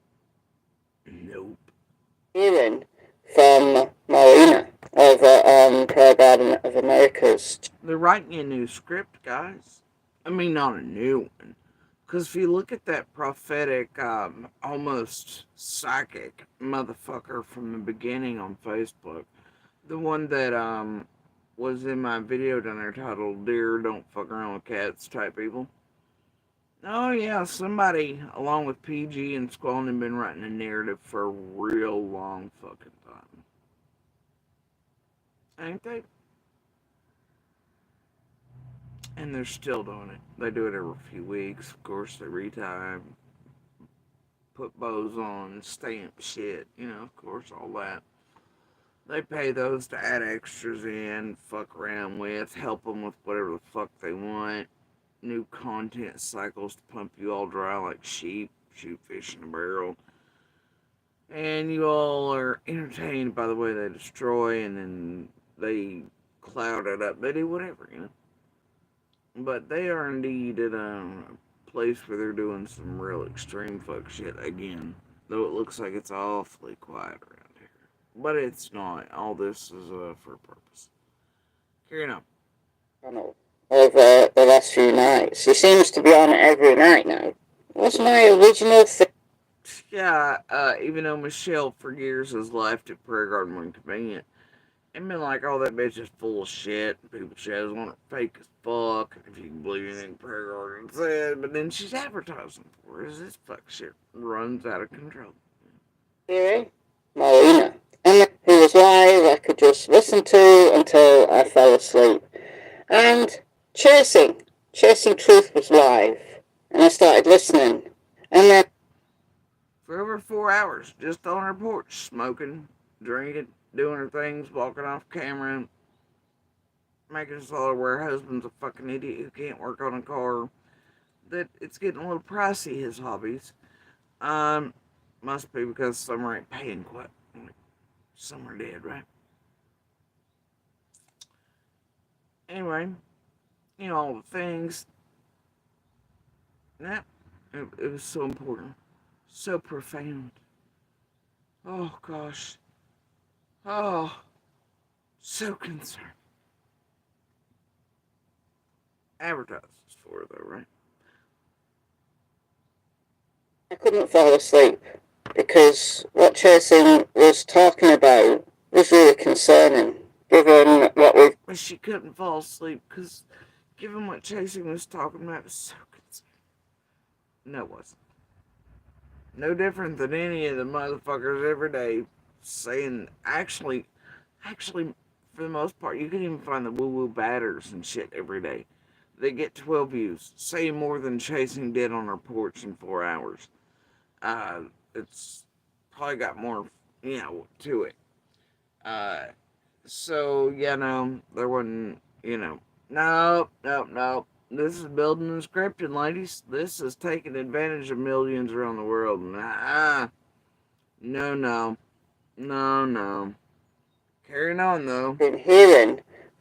Hearing from Marina over on Prayer Garden of Americas. They're writing a new script, guys. I mean, not a new one. Because if you look at that prophetic, almost psychic motherfucker from the beginning on Facebook, the one that was in my video down there titled Dear Don't Fuck Around with Cats type people. Oh yeah, somebody along with PG and Squall have been writing a narrative for a real long fucking time. Ain't they? And they're still doing it. They do it every few weeks. Of course, they retime, put bows on, stamp shit, of course, all that. They pay those to add extras in, fuck around with, help them with whatever the fuck they want. New content cycles to pump you all dry like sheep, shoot fish in a barrel. And you all are entertained by the way they destroy, and then they cloud it up. They do whatever. But they are indeed at a place where they're doing some real extreme fuck shit again. Though it looks like it's awfully quiet around here. But it's not. All this is for a purpose. Carry on. Over the last few nights. He seems to be on every night now. What's my original thing? Yeah, even though Michelle for years has laughed at Prayer Garden when convenient, and been like, oh, that bitch is full of shit. People shows want it fake as fuck, if you can believe anything Prayer Garden said. But then she's advertising for it as this fuck shit runs out of control. Theory? Marina. And who was live, I could just listen to until I fell asleep. And Chasing Truth was live. And I started listening. And then For over 4 hours, just on her porch, smoking, drinking, doing her things, walking off camera, making us all aware her husband's a fucking idiot who can't work on a car, that it's getting a little pricey, his hobbies. Must be because summer ain't paying quite. Some are dead, right? Anyway, all the things. That, it was so important. So profound. Oh, gosh. Oh, so concerned. Advertises for it, though, right? I couldn't fall asleep because what Chasing was talking about was really concerning, given what we've... But she couldn't fall asleep because, given what Chasing was talking about, it was so concerning. No, it wasn't. No different than any of the motherfuckers every day saying, actually, for the most part, you can even find the woo-woo batters and shit every day. They get 12 views, saying more than Chasing did on her porch in 4 hours. It's probably got more, to it. So, no, there wasn't, nope. This is building and scripting, ladies. This is taking advantage of millions around the world. Nah. No. Carrying on, though. Been hearing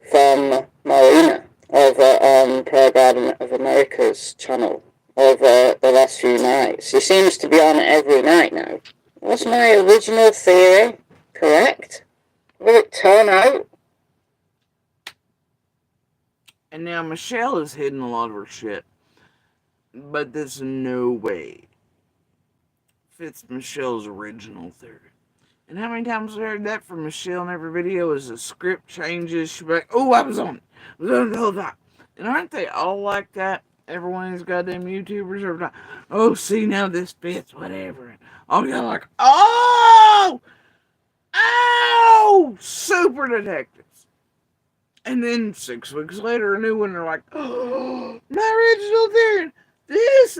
from Marina over on Prayer Garden of America's channel over the last few nights. He seems to be on every night now. Was my original theory correct? Will it turn out? And now Michelle has hidden a lot of her shit. But this no way fits Michelle's original theory. And how many times have I heard that from Michelle in every video as the script changes? She'll be like, oh, I was on it. I was on it the whole time. And aren't they all like that? Every one of these goddamn YouTubers every time. Oh, see, now this fits, whatever. And all y'all like, oh! Super detectives. And then 6 weeks later, a new one, they're like, oh, my original theory.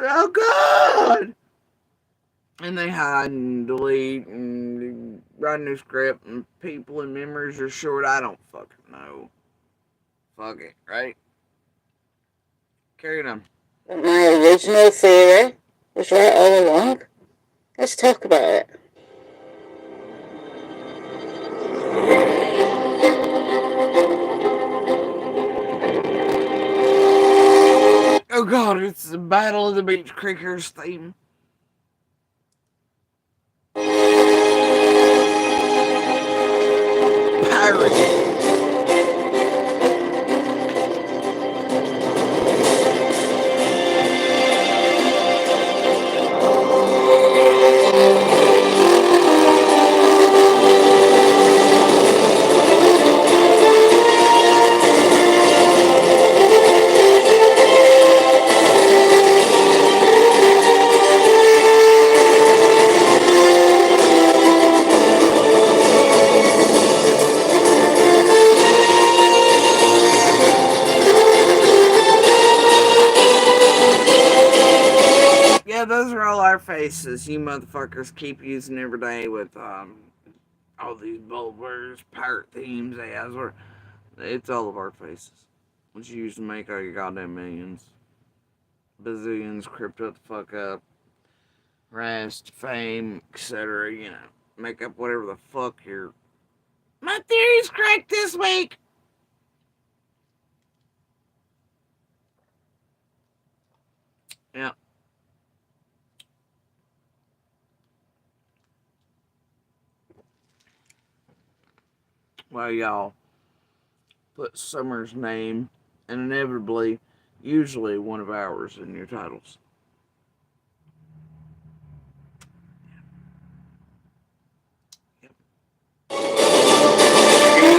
Oh, God. And they hide and delete and write a new script, and people and memories are short. I don't fucking know. Fuck it, right? Carry it on. My original theory was right all along. Let's talk about it. Oh God, it's the Battle of the Beach Creekers theme. Pirates. all our faces. You motherfuckers keep using every day with all these bulbers, pirate themes, it's all of our faces. What you use to make all your goddamn millions. Bazillions, crypto the fuck up, rest, fame, etc. Make up whatever the fuck you're. My theory's correct this week! Yeah. Well, y'all put Summer's name and inevitably, usually one of ours in your titles.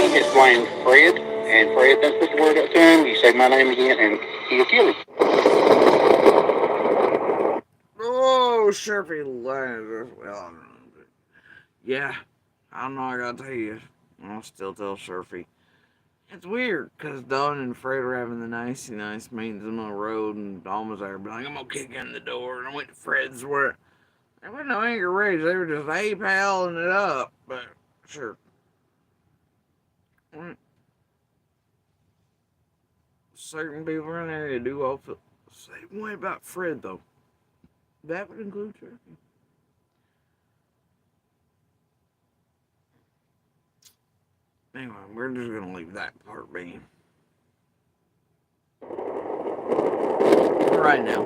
It's blamed Fred, and Fred doesn't put the word up to him. You say my name again, and he'll kill him. Oh, Sharpie Lions. Well, I don't know. But yeah, I don't know. I gotta tell you, I'll still tell Sharpie. It's weird because Dawn and Fred were having the nice meetings on the road, and Dawn was there, like, I'm gonna kick in the door, and I went to Fred's where there wasn't no anger rage. They were just paling it up, but sure. Certain people in the area do all feel the same way about Fred, though. That would include Sharpie. Anyway, we're just gonna leave that part be. Right now.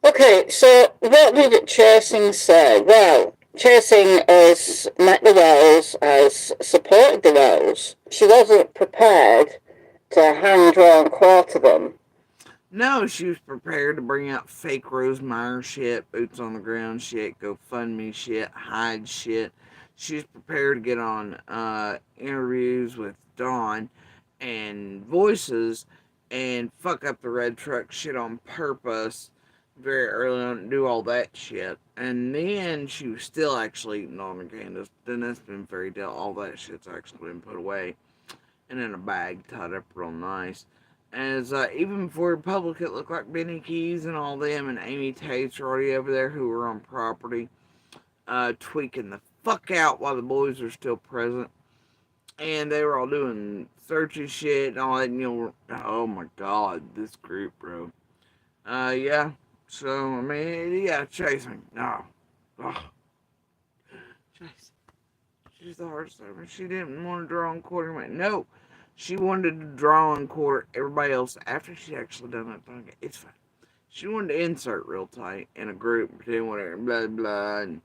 Okay, so what did Chasing say? Well, Chasing has met the Wells, has supported the Wells. She wasn't prepared to hand-draw and quarter them. No, she was prepared to bring out fake Rosemeyer shit, boots on the ground shit, GoFundMe shit, hide shit. She's prepared to get on interviews with Dawn and Voices and fuck up the red truck shit on purpose very early on and do all that shit. And then she was still actually eating Dawn and Candace. Then that's been fairy tale. All that shit's actually been put away and in a bag tied up real nice. As even before Republic, it looked like Benny Keys and all them and Amy Tate's already over there who were on property, tweaking the fuck out while the boys are still present. And they were all doing searchy shit and all that. And oh my god, this group, bro. Yeah. So, I mean, yeah, Chasing. No. Oh. Chasing. She's the hardest ever. She didn't want to draw on quarter. No. She wanted to draw and quarter everybody else after she actually done that thing. It's fine. She wanted to insert real tight in a group and pretend whatever, blah, blah, and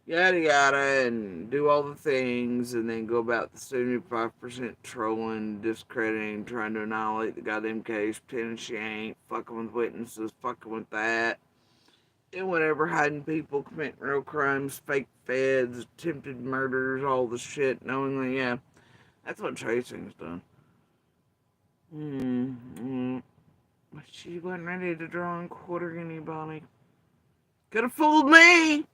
yada, yada, and do all the things, and then go about the 75% trolling, discrediting, trying to annihilate the goddamn case, pretending she ain't, fucking with witnesses, fucking with that, and whatever, hiding people, committing real crimes, fake feds, attempted murders, all the shit, knowingly, yeah. That's what Chasing's done. But she wasn't ready to draw and quarter anybody. Could have fooled me!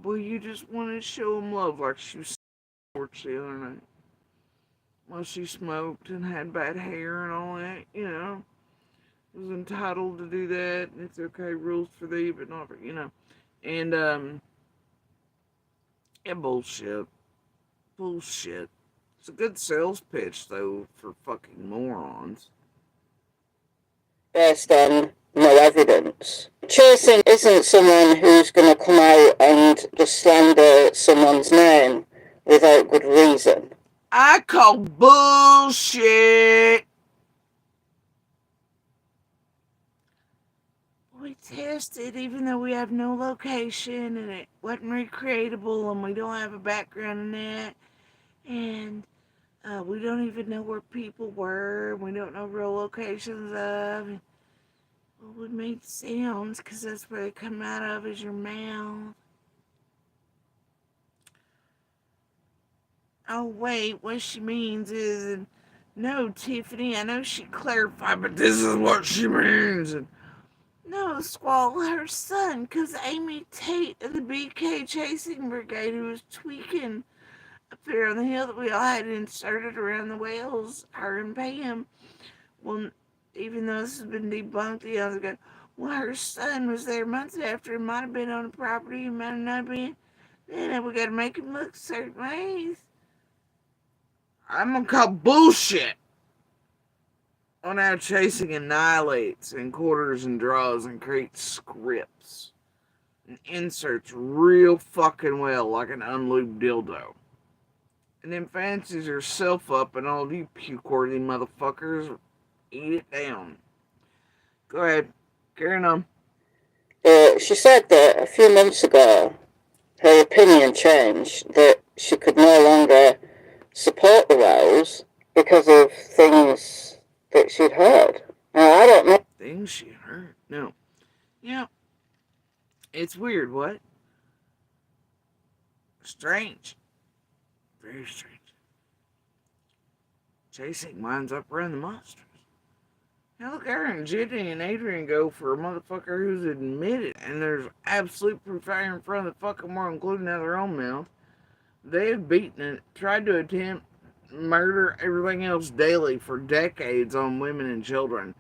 Well, you just wanted to show him love like she was the other night. Well, she smoked and had bad hair and all that. Was entitled to do that, and it's okay, rules for thee, but not for. And, yeah, bullshit. Bullshit. It's a good sales pitch, though, for fucking morons. Based on no evidence. Chasing isn't someone who's going to come out and just slander someone's name without good reason. I call bullshit. We tested even though we have no location and it wasn't recreatable and we don't have a background in that. And we don't even know where people were. We don't know real locations of. Well, we made sounds because that's where they come out of is your mouth. Oh, wait, what she means is, no, Tiffany, I know she clarified, but this is what she means. And, no, Squall, her son, because Amy Tate of the BK Chasing Brigade, who was tweaking up there on the hill that we all had inserted around the wells, her and Pam. Well, even though this has been debunked years ago, well, her son was there months after. It might have been on the property, it might have not been. Then we gotta make him look certain ways. I'm gonna call bullshit on how Chasing annihilates and quarters and draws and creates scripts and inserts real fucking well like an unlubed dildo. And then fancies herself up, and all you puke-worthy motherfuckers eat it down. Go ahead, carry on. She said that a few months ago her opinion changed, that she could no longer support the rows because of things that she'd heard. Now, I don't know. Things she heard? No. Yeah. It's weird, what? Strange. Very strange. Chasing winds up around the monsters. Now look, her and Jenny and Adrian go for a motherfucker who's admitted, and there's absolute proof right in front of the fucking world, including out of their own mouth. They have beaten it, tried to attempt murder, everything else daily for decades on women and children.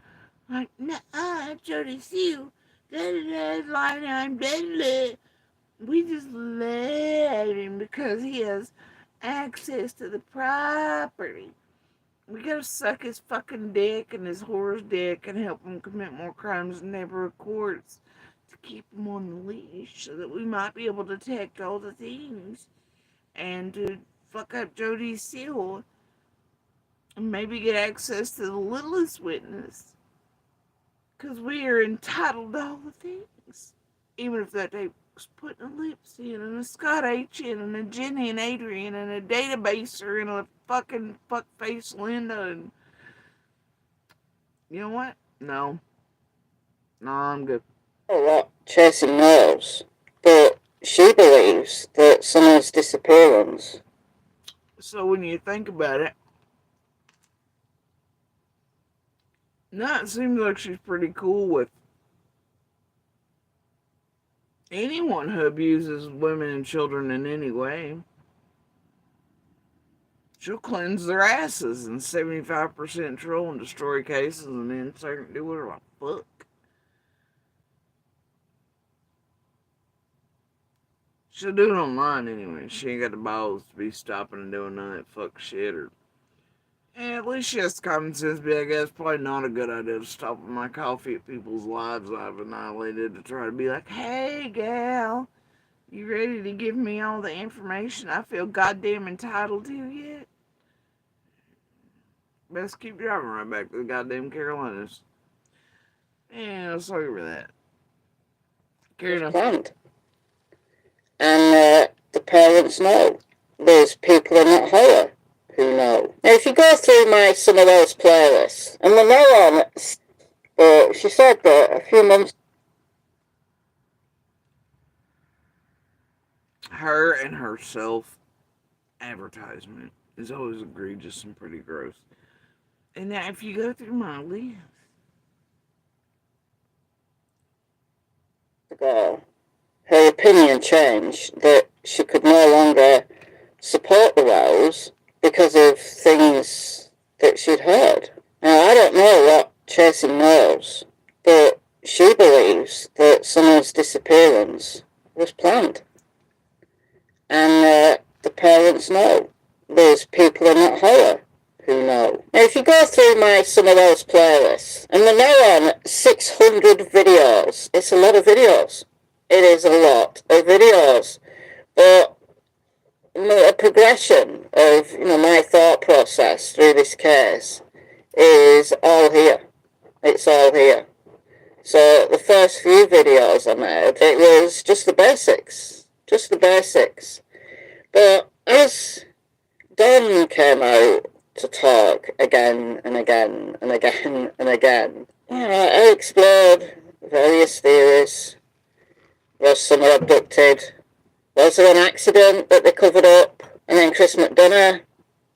Like, nah, Jody Sue, line, I'm dead. We just let him because he has access to the property. We gotta suck his fucking dick and his whore's dick and help him commit more crimes in neighborhood courts to keep him on the leash so that we might be able to detect all the things and to fuck up Jody's seal and maybe get access to the littlest witness. Because we are entitled to all the things. Even if that takes putting a lips in and a Scott H in and a Jenny and Adrian and a databaser and a fucking fuckface Linda and you know what? No. No, I'm good. What Chasing knows, but she believes that someone's disappearance. So when you think about it, no, it seems like she's pretty cool with anyone who abuses women and children in any way. She'll cleanse their asses in 75% troll and destroy cases and then do whatever the fuck. She'll do it online anyway. She ain't got the balls to be stopping and doing none of that fuck shit. Or at least she has common sense. But I guess probably not a good idea to stop with my coffee at people's lives I've annihilated to try to be like, hey gal, you ready to give me all the information I feel goddamn entitled to yet? Best keep driving right back to the goddamn Carolinas. Yeah, let's talk over that. Carry on. Planned. And the parents know. There's people in that horror who know. Now, if you go through my some of those playlists, and the know on, she said that a few months. Her and herself advertisement is always egregious and pretty gross. And now, if you go through my list, Ago, her opinion changed, that she could no longer support the rows because of things that she'd heard. Now, I don't know what Chasing knows, but she believes that someone's disappearance was planned. And the parents know. There's people in that horror who know. Now, if you go through my some of those playlists, and they're now on 600 videos, it's a lot of videos. It is a lot of videos. But a progression of my thought process through this case is all here. It's all here. So the first few videos I made, it was just the basics. Just the basics. But as Don came out to talk again and again and again and again, I explored various theories. Was someone abducted? Was there an accident that they covered up? And then Chris McDonough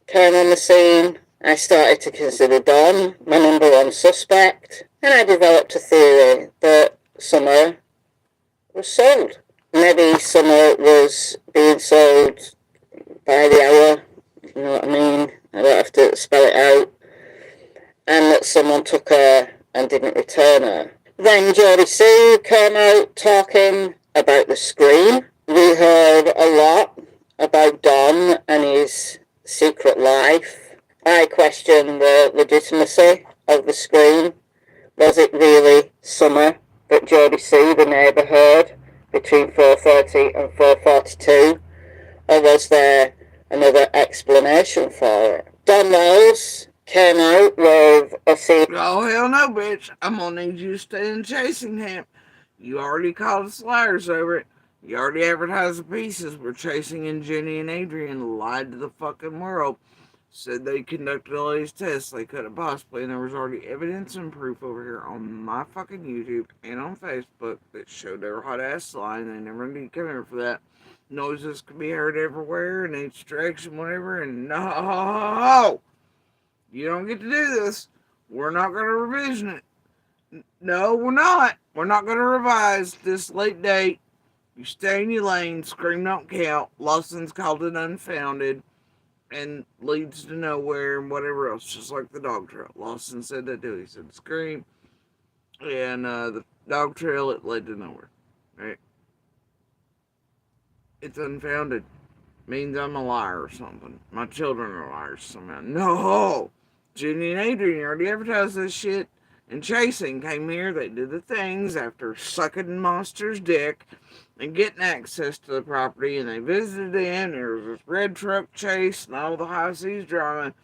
came on the scene. I started to consider Don my number one suspect. And I developed a theory that Summer was sold. Maybe Summer was being sold by the hour. You know what I mean? I don't have to spell it out. And that someone took her and didn't return her. Then Geordie Sue came out talking about the Scream. We heard a lot about Don and his secret life. I question the legitimacy of the Scream. Was it really summer that Geordie Sue, the neighbour, heard between 4:30 and 4:42? Or was there another explanation for it? Don Knowles came out with a scene. Oh, hell no, bitch. I'm gonna need you to stay in chasing him. You already called us liars over it. You already advertised the pieces. We're chasing and Jenny and Adrian lied to the fucking world. Said they conducted all these tests they could have possibly, and there was already evidence and proof over here on my fucking YouTube and on Facebook that showed their hot ass lying. They never need to come here for that. Noises could be heard everywhere in each direction, whatever, and no! You don't get to do this. We're not going to revision it. No, we're not. We're not going to revise this late date. You stay in your lane. Scream don't count. Lawson's called it unfounded and leads to nowhere and whatever else, just like the dog trail. Lawson said that too. He said Scream and the dog trail, it led to nowhere. Right? It's unfounded. Means I'm a liar or something. My children are liars somehow. No! Jenny and Adrian already advertised this shit. And Chasing came here. They did the things after sucking Monster's dick and getting access to the property. And they visited him. There was this red truck chase and all the high seas drama.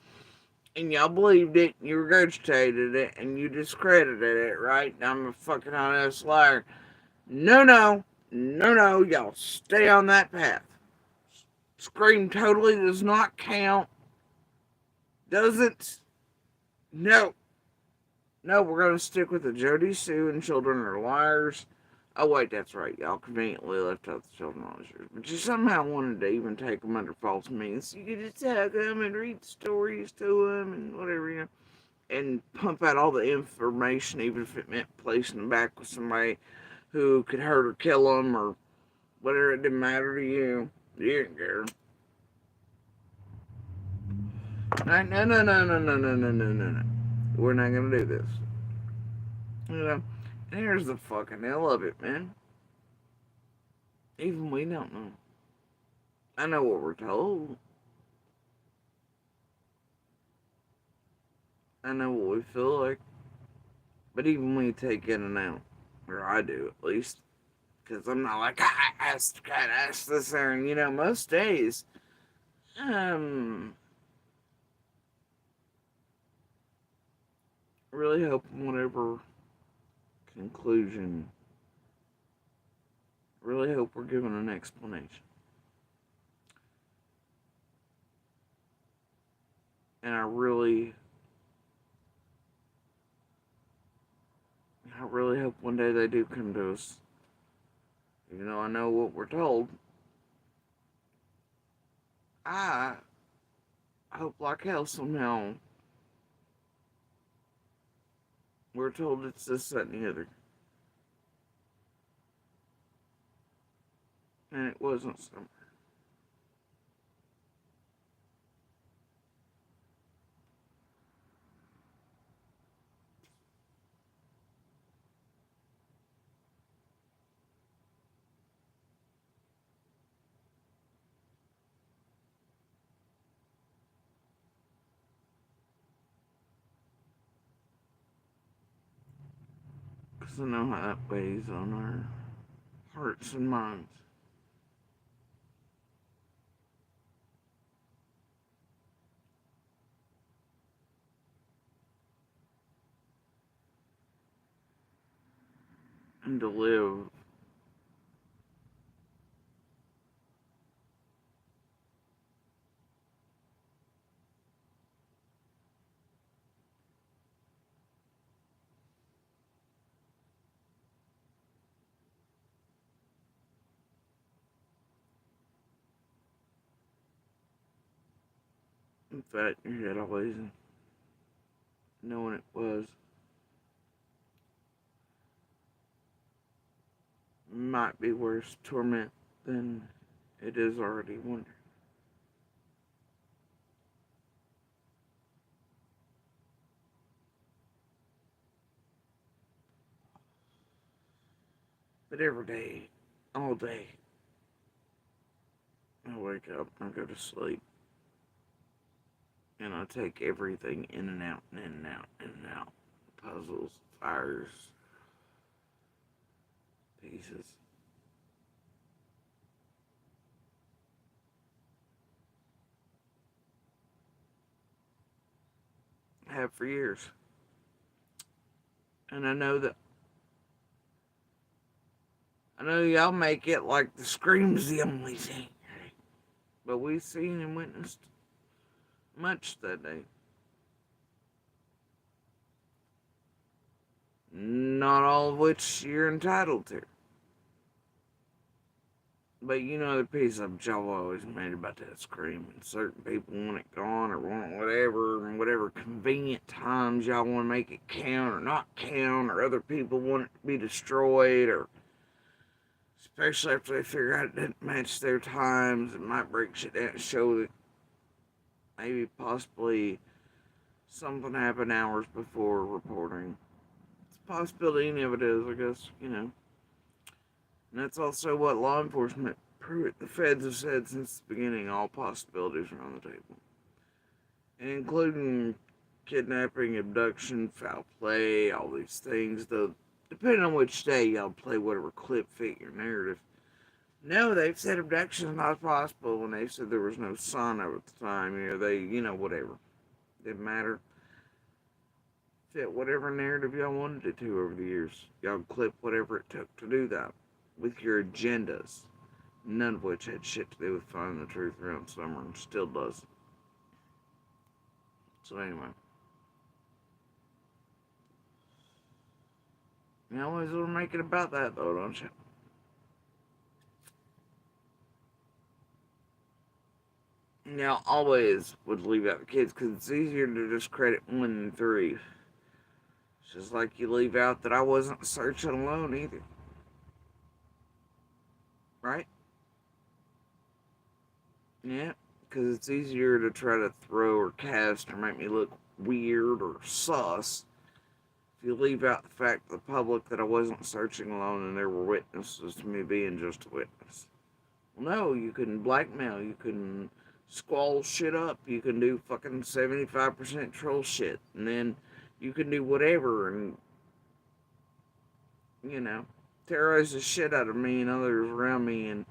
And y'all believed it. And you regurgitated it. And you discredited it, right? I'm a fucking honest liar. No, no. No, no. Y'all stay on that path. Scream totally does not count. Doesn't. No. No, we're going to stick with the Jody Sue and children are liars. Oh, wait, that's right. Y'all conveniently left out the children all these years. But you somehow wanted to even take them under false means. So you could attack them and read stories to them and whatever, and pump out all the information, even if it meant placing them back with somebody who could hurt or kill them or whatever. It didn't matter to you. You didn't care. No, no, no, no, no, no, no, no, no, no. We're not gonna do this. And here's the fucking hell of it, man. Even we don't know. I know what we're told. I know what we feel like. But even when you take in and out, or I do at least, because I'm not like, I asked this there, and most days, really hoping whatever conclusion, really hope we're given an explanation. And I really hope one day they do come to us. I know what we're told. I hope like hell somehow we're told it's this, that, and the other. And it wasn't summer. Because I know how that weighs on our hearts and minds. And to live with that in your head always, and knowing it was might be worse torment than it is already wonder. But every day, all day, I wake up, I go to sleep, and I take everything in and out, and in and out, in and out. Puzzles, fires, pieces. I have for years. And I know y'all make it like the scream's the only thing. But we've seen and witnessed much that day. Not all of which you're entitled to. But you know the piece of y'all always made about that scream. And certain people want it gone or want whatever, and whatever convenient times y'all want to make it count or not count, or other people want it to be destroyed, or especially after they figure out it doesn't match their times, it might break shit down and show that maybe possibly something happened hours before reporting. It's a possibility any of it is, I guess, you know. And that's also what law enforcement, the feds have said since the beginning, all possibilities are on the table. Including kidnapping, abduction, foul play, all these things, though depending on which day y'all play whatever clip fit your narrative. No, they've said abduction is not possible when they said there was no sun over the time, whatever. Didn't matter. Fit whatever narrative y'all wanted it to over the years. Y'all clip whatever it took to do that. With your agendas. None of which had shit to do with finding the truth around summer and still does. So anyway. You always want to make it about that though, don't you? Now, always would leave out the kids because it's easier to discredit 1 than 3. It's just like you leave out that I wasn't searching alone either. Right? Yeah, because it's easier to try to throw or cast or make me look weird or sus if you leave out the fact to the public that I wasn't searching alone and there were witnesses to me being just a witness. Well, no, you can blackmail, you can squall shit up, you can do fucking 75% troll shit, and then you can do whatever and, terrorize the shit out of me and others around me and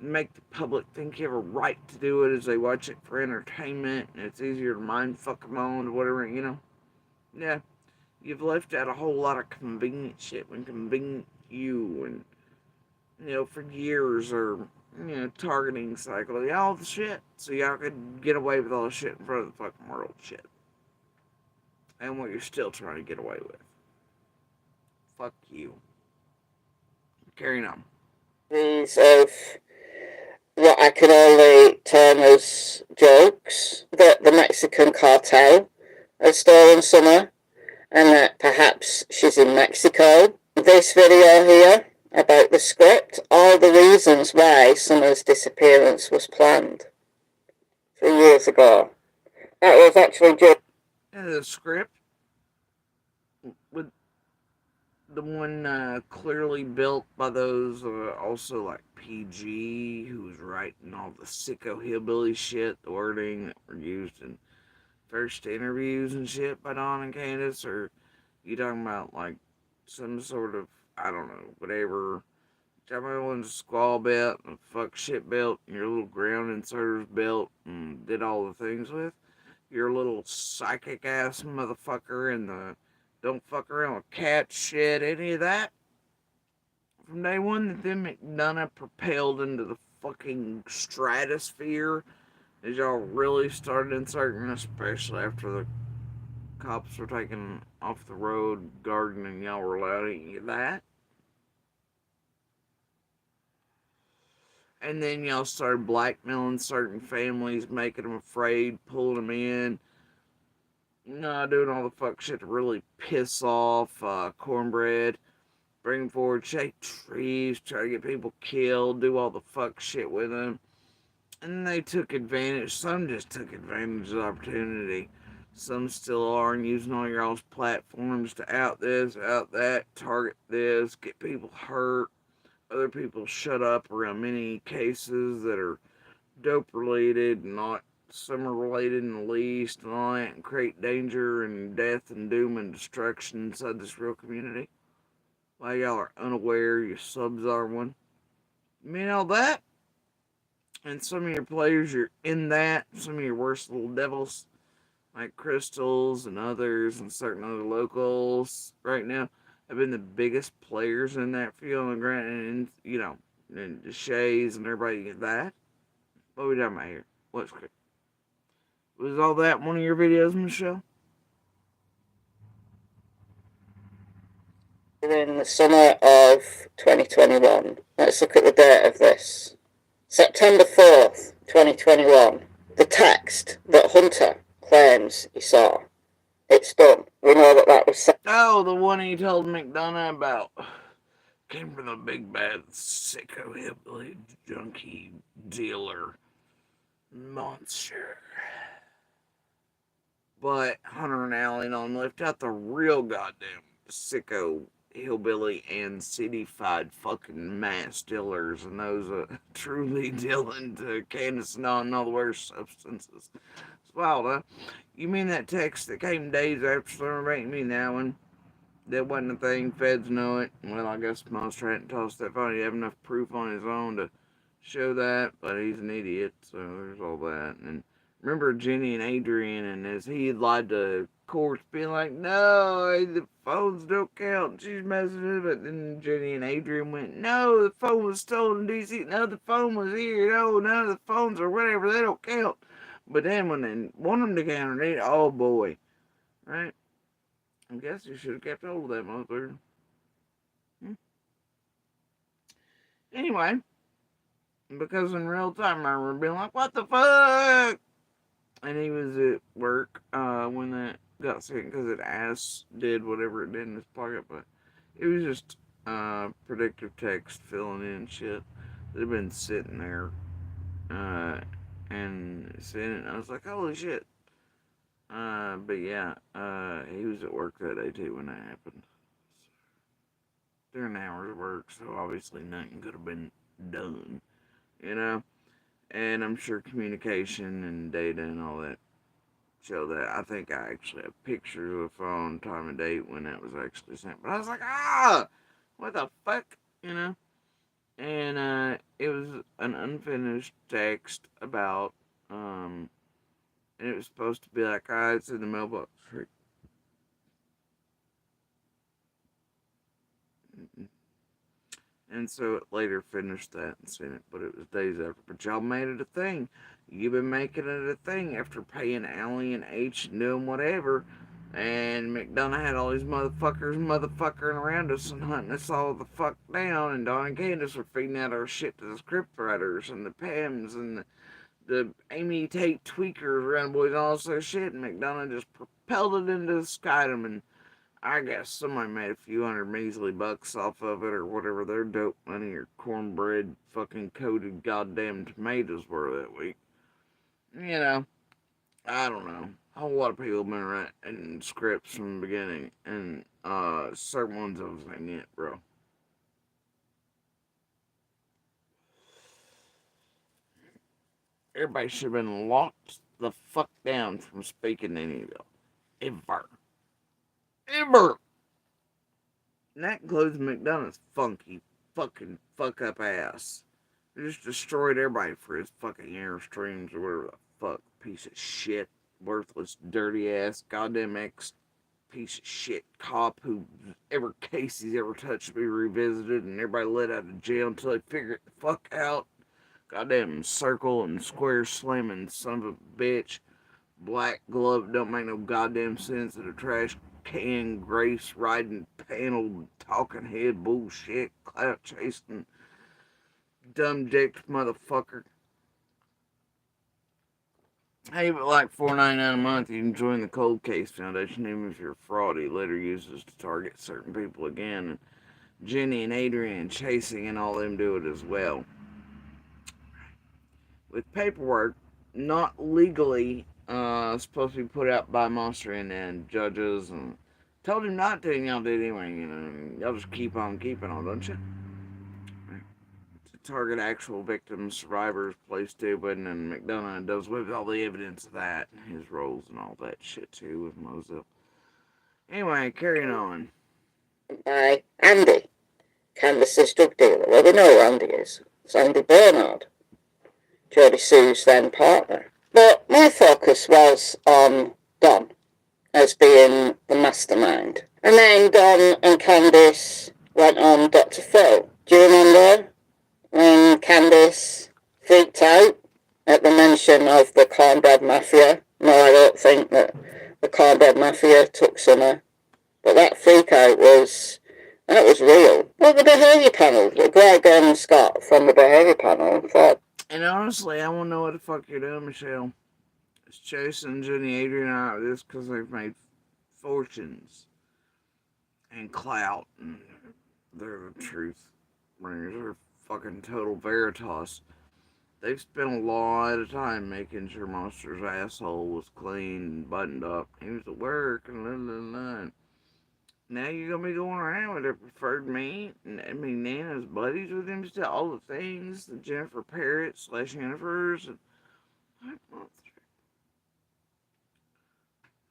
make the public think you have a right to do it as they watch it for entertainment and it's easier to mind fuck them on or whatever. Yeah, you've left out a whole lot of convenient shit when convenient you and, for years or, targeting cycle, all the shit. So y'all could get away with all the shit in front of the fucking world shit. And what you're still trying to get away with. Fuck you. Carrying on. These of what I can only term as jokes that the Mexican cartel has stolen Summer and that perhaps she's in Mexico. This video here about the script, all the reasons why Summer's disappearance was planned 3 years ago. That was actually just... The script with the one clearly built by those also like PG, who's writing all the sicko hillbilly shit, the wording that were used in first interviews and shit by Don and Candace, or you talking about like some sort of, I don't know, whatever. Talking about one's squall belt and fuck shit belt and your little ground inserters belt and did all the things with. Your little psychic ass motherfucker and the don't fuck around with cat shit, any of that. From day one that them McDonough propelled into the fucking stratosphere as y'all really started inserting, especially after the cops were taking off the road gardening, y'all were allowed any of that. And then y'all started blackmailing certain families, making them afraid, pulling them in. Doing all the fuck shit to really piss off Cornbread. Bring forward shade trees, try to get people killed, do all the fuck shit with them. And they took advantage. Some just took advantage of the opportunity. Some still are, and using all your all's platforms to out this, out that, target this, get people hurt. other people shut up around many cases that are dope related, not summer related in the least, and all that, and create danger and death and doom and destruction inside this real community. While y'all are unaware, your subs are one. You mean all that? And some of your players, you're in that. Some of your worst little devils, like Crystals and others, and certain other locals right now, have been the biggest players in that field on the ground, and and the Shays and everybody get that. What are we talking about here? What's good? Was all that one of your videos, Michelle? In the summer of 2021. Let's look at the date of this. September 4th, 2021. The text that Hunter claims he saw. It's done. We know that was sent. Oh, the one he told McDonough about. Came from the big bad sicko hillbilly junkie dealer monster. But Hunter and Allen on left out the real goddamn sicko hillbilly and cityfied fucking mass dealers, and those truly dealing to Candace and all the worst substances. It's wild, huh? You mean that text that came days after Storm Bank? You mean that one? That wasn't a thing. Feds know it. Well, I guess Monster hadn't tossed that phone. He had enough proof on his own to show that, but he's an idiot, so there's all that. And remember Jenny and Adrian, and as he lied to courts, being like, no, the phones don't count. She's messing it, but then Jenny and Adrian went, no, the phone was stolen in D.C. No, the phone was here. No, none of the phones or whatever, they don't count. But then when they want them to count, they, oh boy, right? I guess you should have kept hold of that motherfucker. Anyway, because in real time I remember being like, what the fuck? And he was at work when that got sick because it did whatever it did in his pocket, but it was just predictive text filling in shit that had been sitting there and seeing it, and I was like, holy shit. But yeah, he was at work that day too when that happened. During hours of work, so obviously nothing could have been done, you know? And I'm sure communication and data and all that show that. I think I actually have pictures of the phone, time and date when that was actually sent. But I was like, what the fuck, you know? And it was an unfinished text about, and it was supposed to be like, it's in the mailbox. And so it later finished that and sent it, but it was days after. But y'all made it a thing. You've been making it a thing after paying Allie and H and doing whatever. And McDonough had all these motherfuckering around us and hunting us all the fuck down. And Don and Candace were feeding out our shit to the scriptwriters and the PEMs and the Amy Tate tweakers around boys and all this shit. And McDonough just propelled it into the skydom, and I guess somebody made a few hundred measly bucks off of it or whatever their dope money or cornbread fucking coated goddamn tomatoes were that week. You know, I don't know. A whole lot of people have been writing scripts from the beginning, and certain ones I was like, yeah, bro. Everybody should have been locked the fuck down from speaking to anybody. Ever. Ever. And that includes McDonough's funky fucking fuck up ass. He just destroyed everybody for his fucking airstreams or whatever the fuck. Piece of shit. Worthless, dirty ass, goddamn ex piece of shit cop who every case he's ever touched be revisited and everybody let out of jail until they figure it the fuck out. Goddamn circle and square slamming son of a bitch. Black glove don't make no goddamn sense at a trash can grace riding panel talking head bullshit clout chasing dumb dick motherfucker. Hey, but like $4.99 a month, you can join the Cold Case Foundation, even if you're a fraud. He later uses to target certain people again. And Jenny and Adrian and Chasing and all them do it as well. With paperwork not legally supposed to be put out by Monster and judges, and told him not to, and y'all did anyway. You know, y'all just keep on keeping on, don't you? target actual victims, survivors, play stupid, and McDonough does with all the evidence of that, his roles and all that shit too with Moselle. Anyway, carrying on. By Andy, Candace's drug dealer. Well, we know who Andy is. It's Andy Bernard, Jodie Sue's then partner. But my focus was on Don as being the mastermind. And then Don and Candace went on Dr. Phil. Do you remember when Candace freaked out at the mention of the cornbread mafia? No, I don't think that the cornbread mafia took Summer. But that freak out was real. Well, the behaviour panel, Greg and Scott from the behaviour panel thought. And honestly, I won't know what the fuck you're doing, Michelle. It's chasing Jenny Adrian out of this because they've made fortunes and clout, and they're the truth bringers. They're fucking total veritas. They've spent a lot of time making sure Monster's asshole was clean and buttoned up. He was at work and blah. Now you're gonna be going around with their preferred mate, and I mean Nana's buddies with him, still all the things, the Jennifer Parrott / Jennifer's, and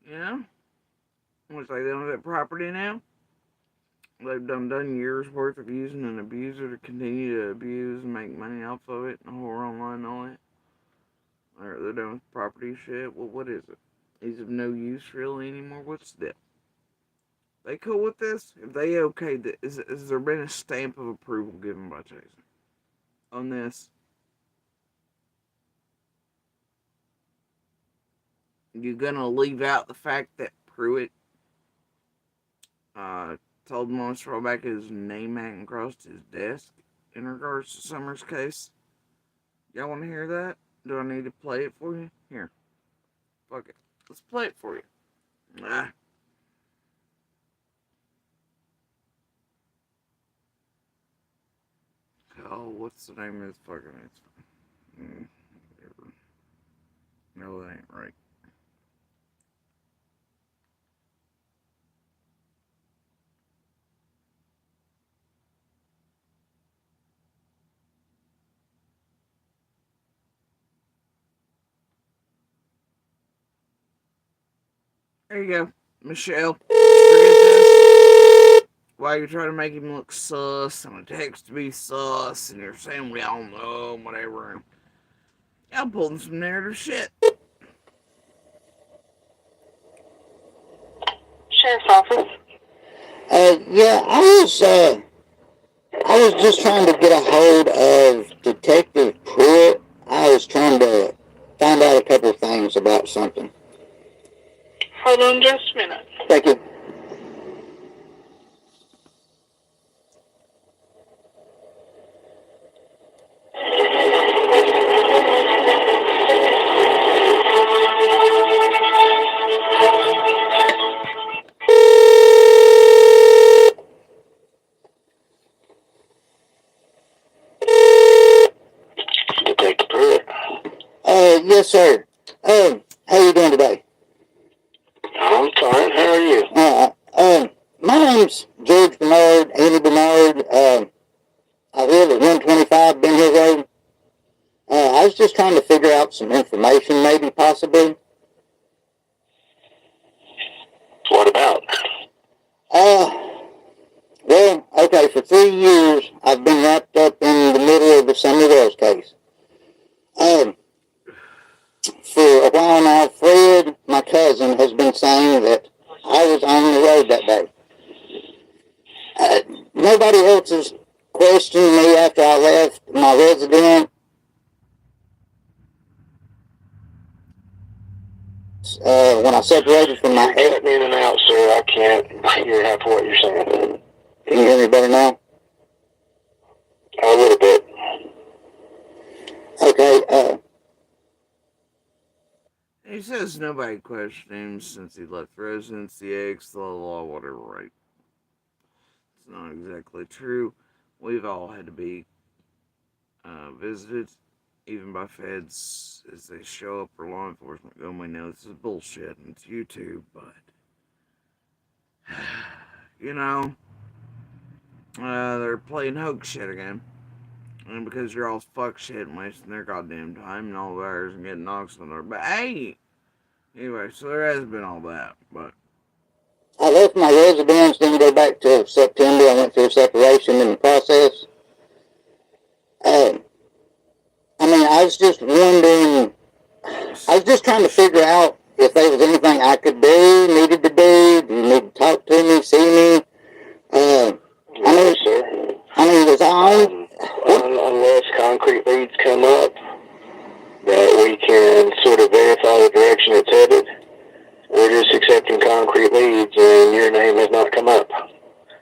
you know, looks like they don't have that property now. They've done years worth of using an abuser to continue to abuse and make money off of it, and horror online and all that. Or they're done with property shit. Well, what is it? He's of no use really anymore. What's the deal? They cool with this? If they okay, is there been a stamp of approval given by Jason on this? You gonna leave out the fact that Pruitt told Monster to roll back his name hadn't crossed his desk in regards to Summer's case? Y'all want to hear that? Do I need to play it for you? Here. Fuck it. Let's play it for you. Oh, what's the name of this fucking... No, that ain't right. There you go. Michelle, forget this. Why you're trying to make him look sus and a text to be sus and you're saying we all know, whatever. I'm pulling some narrative shit. Sheriff's office. Yeah, I was just trying to get a hold of Detective Pruitt. I was trying to find out a couple of things about something. Hold on just a minute. Thank you. Detective Pruitt. Yes, sir. How you doing today? I'm fine. How are you? My name's George Bernard, Andy Bernard. I live at 125 Ben Hill Road. I was just trying to figure out some information, maybe, possibly. What about? Well, okay, for 3 years, I've been wrapped up in the middle of the Summer Wells case. For a while now, Fred, my cousin, has been saying that I was on the road that day. Nobody else has questioned me after I left my residence. When I separated from my You're cutting in and out, sir. I can't hear half of what you're saying. Can you hear me better now? A little bit. Okay, He says nobody questioned him since he left residence, the eggs, the law, whatever, right? It's not exactly true. We've all had to be visited, even by feds, as they show up for law enforcement going, we know this is bullshit and it's YouTube, but, you know, they're playing hoax shit again. And because you're all fuck shit and wasting their goddamn time and all theirs and getting knocks on their back. Hey! Anyway, so there has been all that, but. I left my residence, didn't go back till September. I went through a separation in the process. I mean, I was just wondering, I was just trying to figure out if there was anything I could do, needed to do. Do you need to talk to me, see me? No, sir. I mean, was I on? Unless concrete leads come up that we can sort of verify the direction it's headed, we're just accepting concrete leads, and your name has not come up.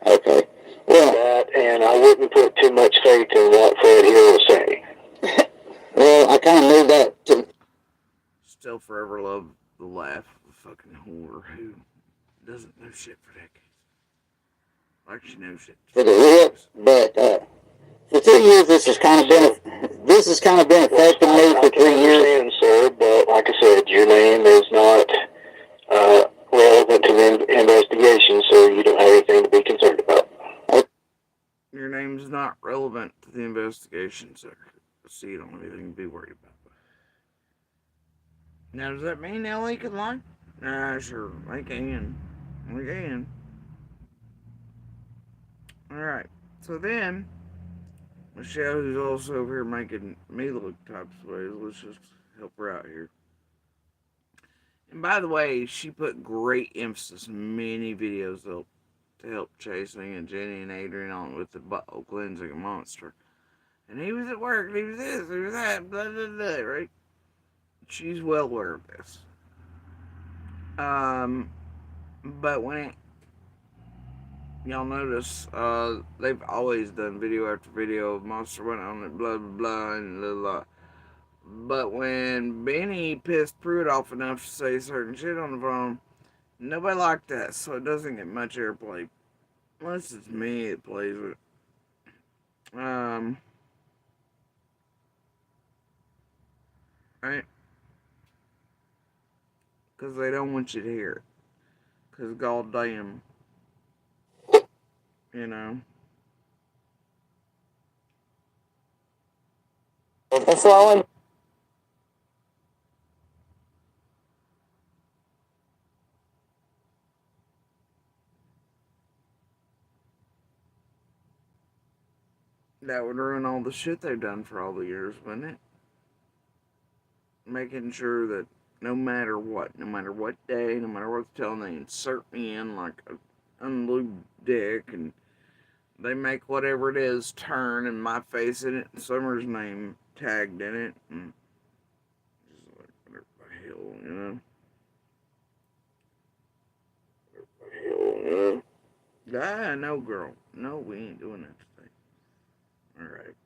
Okay. Well, That, and I wouldn't put too much faith in what Fred here will say. well, I kind of knew that too. Still forever love the laugh of a fucking whore who doesn't know shit for decades. Like she knows shit. For the rip, but for 3 years this has kind of been affecting me for 3 years. I understand, sir, but like I said, your name is not relevant to the investigation, so you don't have anything to be concerned about. Your name's not relevant to the investigation, sir. So you don't have anything to be worried about. Now, does that mean Ellie can lie? Nah, sure. They can. They can. Alright. So then, Michelle, who's also over here making me look types of ways, let's just help her out here. And by the way, she put great emphasis in many videos to help Chasing and Jenny and Adrian on with the butthole cleansing a monster. And he was at work, and he was this, he was that, blah, blah, blah, right? She's well aware of this. But when y'all notice, they've always done video after video of Monster went on it, blah, blah, blah, and blah, blah. But when Benny pissed Pruitt off enough to say certain shit on the phone, nobody liked that, so it doesn't get much airplay. Unless it's me that plays with it. Right? Because they don't want you to hear it. Because goddamn, you know. That's all I'm. That would ruin all the shit they've done for all the years, wouldn't it? Making sure that no matter what day, no matter what's telling, they insert me in like an unlubed dick, and they make whatever it is turn, and my face in it, and Summer's name tagged in it, and just like, whatever the hell, you know? Ah, no, girl. No, we ain't doing that today. Alright.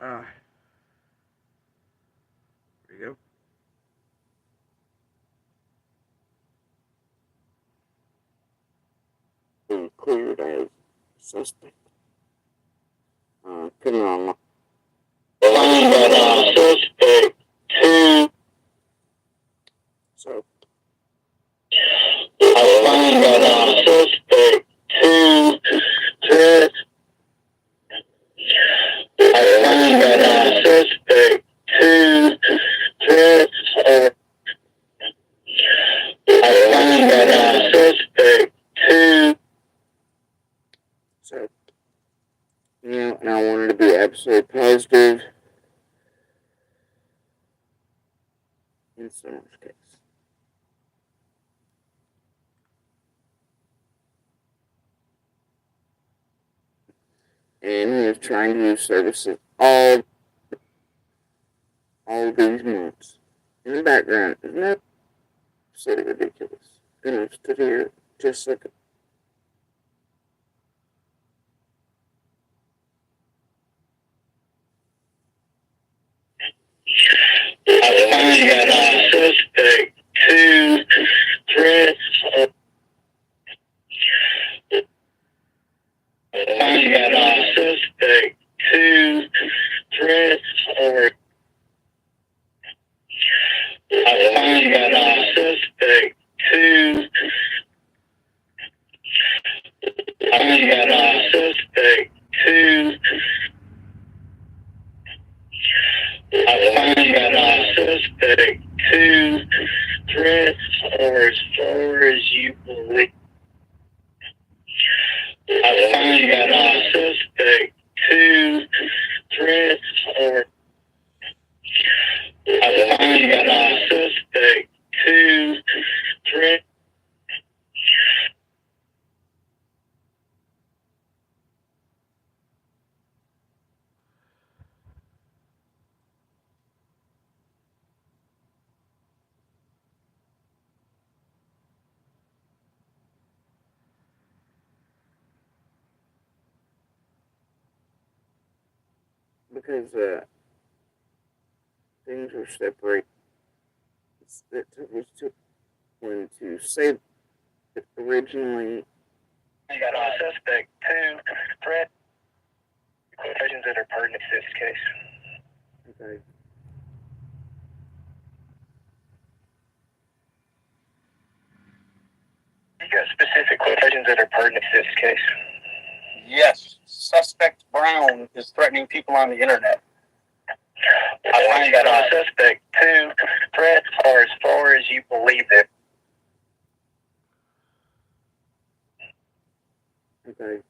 There you go. Cleared as suspect. Criminal. Suspect 2. So. Suspect 2. Suspect 2. Suspect 2. So. Yeah, and I wanted to be absolutely positive in Summer's case. And he was trying to do services all these months. In the background, isn't that absolutely ridiculous? And I stood here just like Suspect 2. Threats. Suspect 2. Threats are. Suspect 2. Suspect 2. Suspect 2. Threats are as far as you believe. Suspect 2. Threats are. Suspect 2. Threats. because things were separated. It took me to when to say that originally. Suspect 2. Threat. Quotations that are pertinent to this case. Okay. You got specific quotations that are pertinent to this case. Yes, suspect Brown is threatening people on the internet. I find that suspect 2. Threats are as far as you believe it. Okay.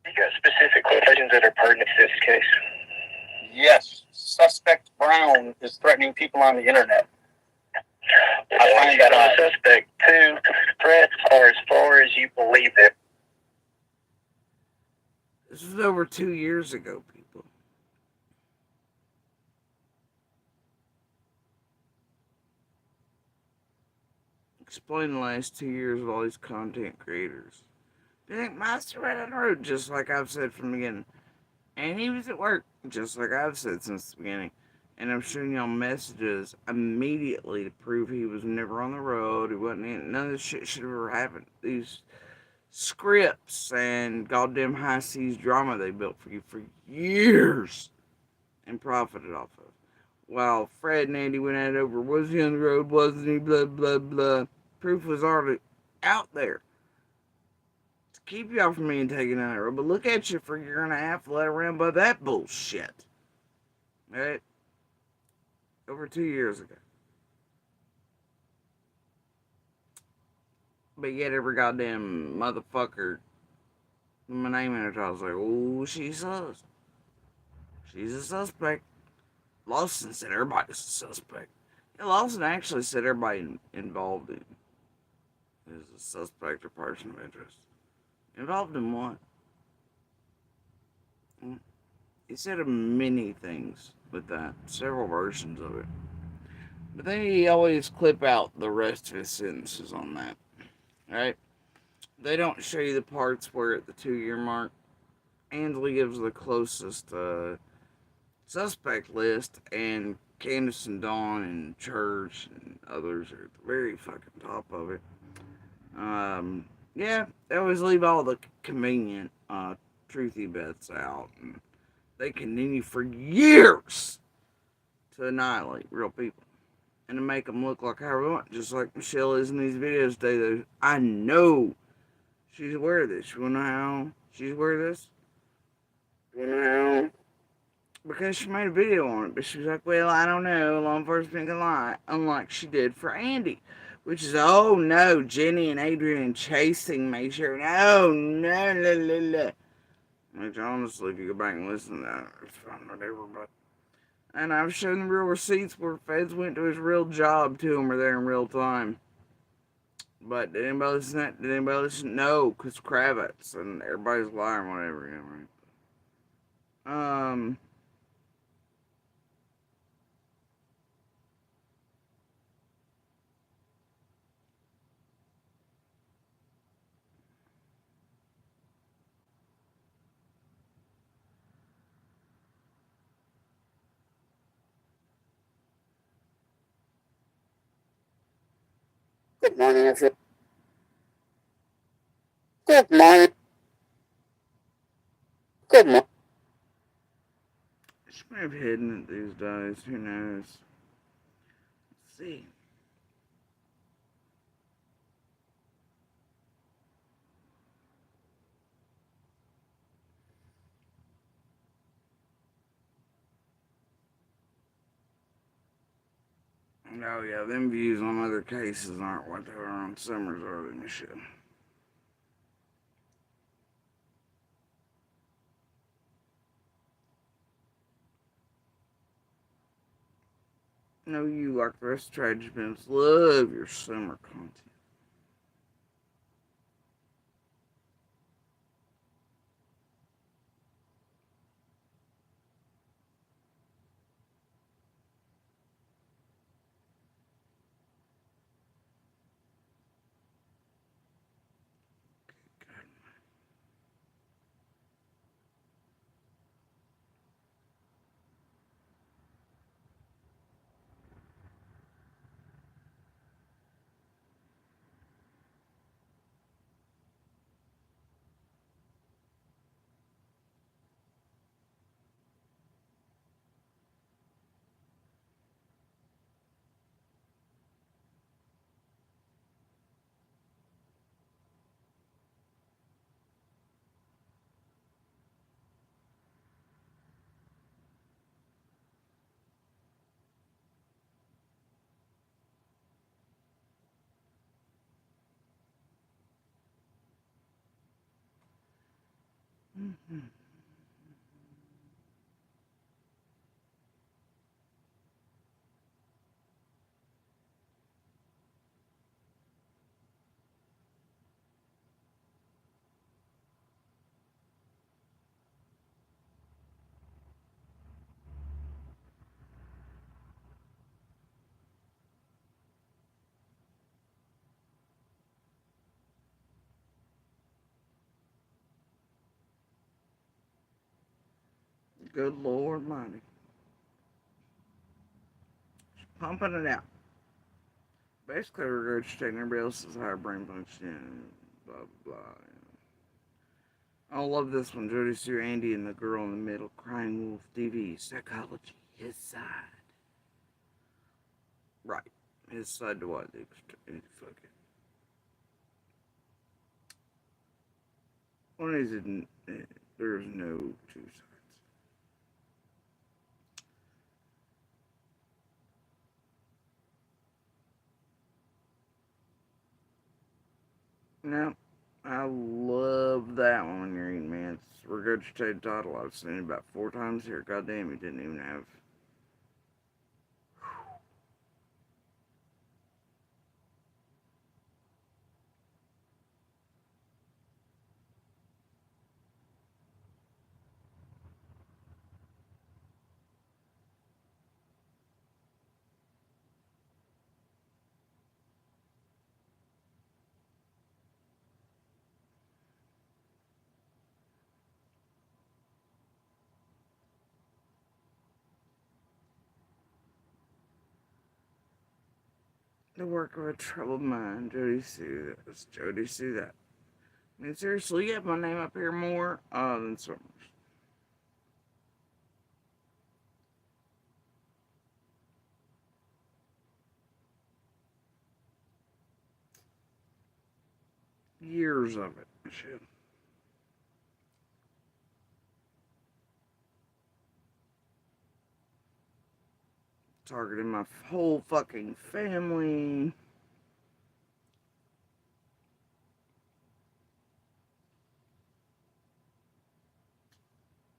You got specific quotations that are pertinent to this case. Yes, suspect Brown is threatening people on the internet. I find that suspect 2. Threats are as far as you believe it. This was over 2 years ago, people. Explain the last 2 years of all these content creators. They think Master right on the road, just like I've said from the beginning. And he was at work, just like I've said since the beginning. And I'm showing y'all messages immediately to prove he was never on the road. He wasn't in. None of this shit should have ever happened. These scripts and goddamn high seas drama they built for you for years and profited off of. While Fred and Andy went at it over, was he on the road, wasn't he, blah, blah, blah. Proof was already out there to keep y'all from being taken on the road. But look at you for a year and a half led around by that bullshit. Right? Over 2 years ago. But yet every goddamn motherfucker, my name in it, I was like, oh, she's sus. She's a suspect. Lawson said everybody's a suspect. Yeah, Lawson actually said everybody involved in is a suspect or person of interest. Involved in what? He said many things with that, several versions of it. But then he always clip out the rest of his sentences on that. Right? They don't show you the parts where at the 2 year mark, Angela gives the closest suspect list, and Candace and Dawn and Church and others are at the very fucking top of it. Yeah, they always leave all the convenient, truthy bits out, and they continue for years to annihilate real people and to make them look like how we want, just like Michelle is in these videos today. I know she's aware of this. You wanna know how she's aware of this? You wanna know how? Because she made a video on it, but she was like, well, I don't know, law enforcement can lie, unlike she did for Andy. Which is, oh no, Jenny and Adrian chasing me, sure. No, no, no, no, no. Which honestly, if you go back and listen to that, it's fine, whatever, but. And I've shown the real receipts where feds went to his real job to him or there in real time. But did anybody listen to that? Did anybody listen? No, because Kravitz and everybody's lying, whatever, you know, right? Good morning, everyone. Good morning. Good morning. She may have hidden it these days, who knows? Let's see. Oh yeah, them views on other cases aren't what they are on Summers, are they, Michelle? No, you, like the rest of Tragedy Pimps, love your summer content. Mm-hmm. Good Lord Mighty. Pumping it out. Basically, regurgitating everybody else's higher brain function. Blah, blah, blah. I love this one. Jody Sue, Andy, and the girl in the middle. Crying Wolf TV. Psychology. His side. Right. His side to what? Fuck it. One is there's no two sides. No, I love that one when you're eating, man. It's regurgitated title. I've seen it about 4 times here. Goddamn, it didn't even have. The work of a troubled mind. Jody Sue this. Jody Sue that. I mean, seriously, you have my name up here more than Summers. Years of it. Shit. Targeting my whole fucking family.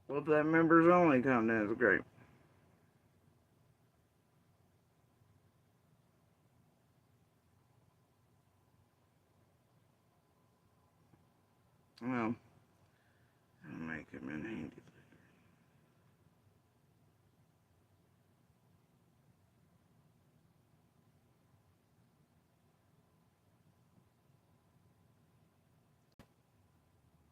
Well, if that members only content is great. Well, I'll make him in handy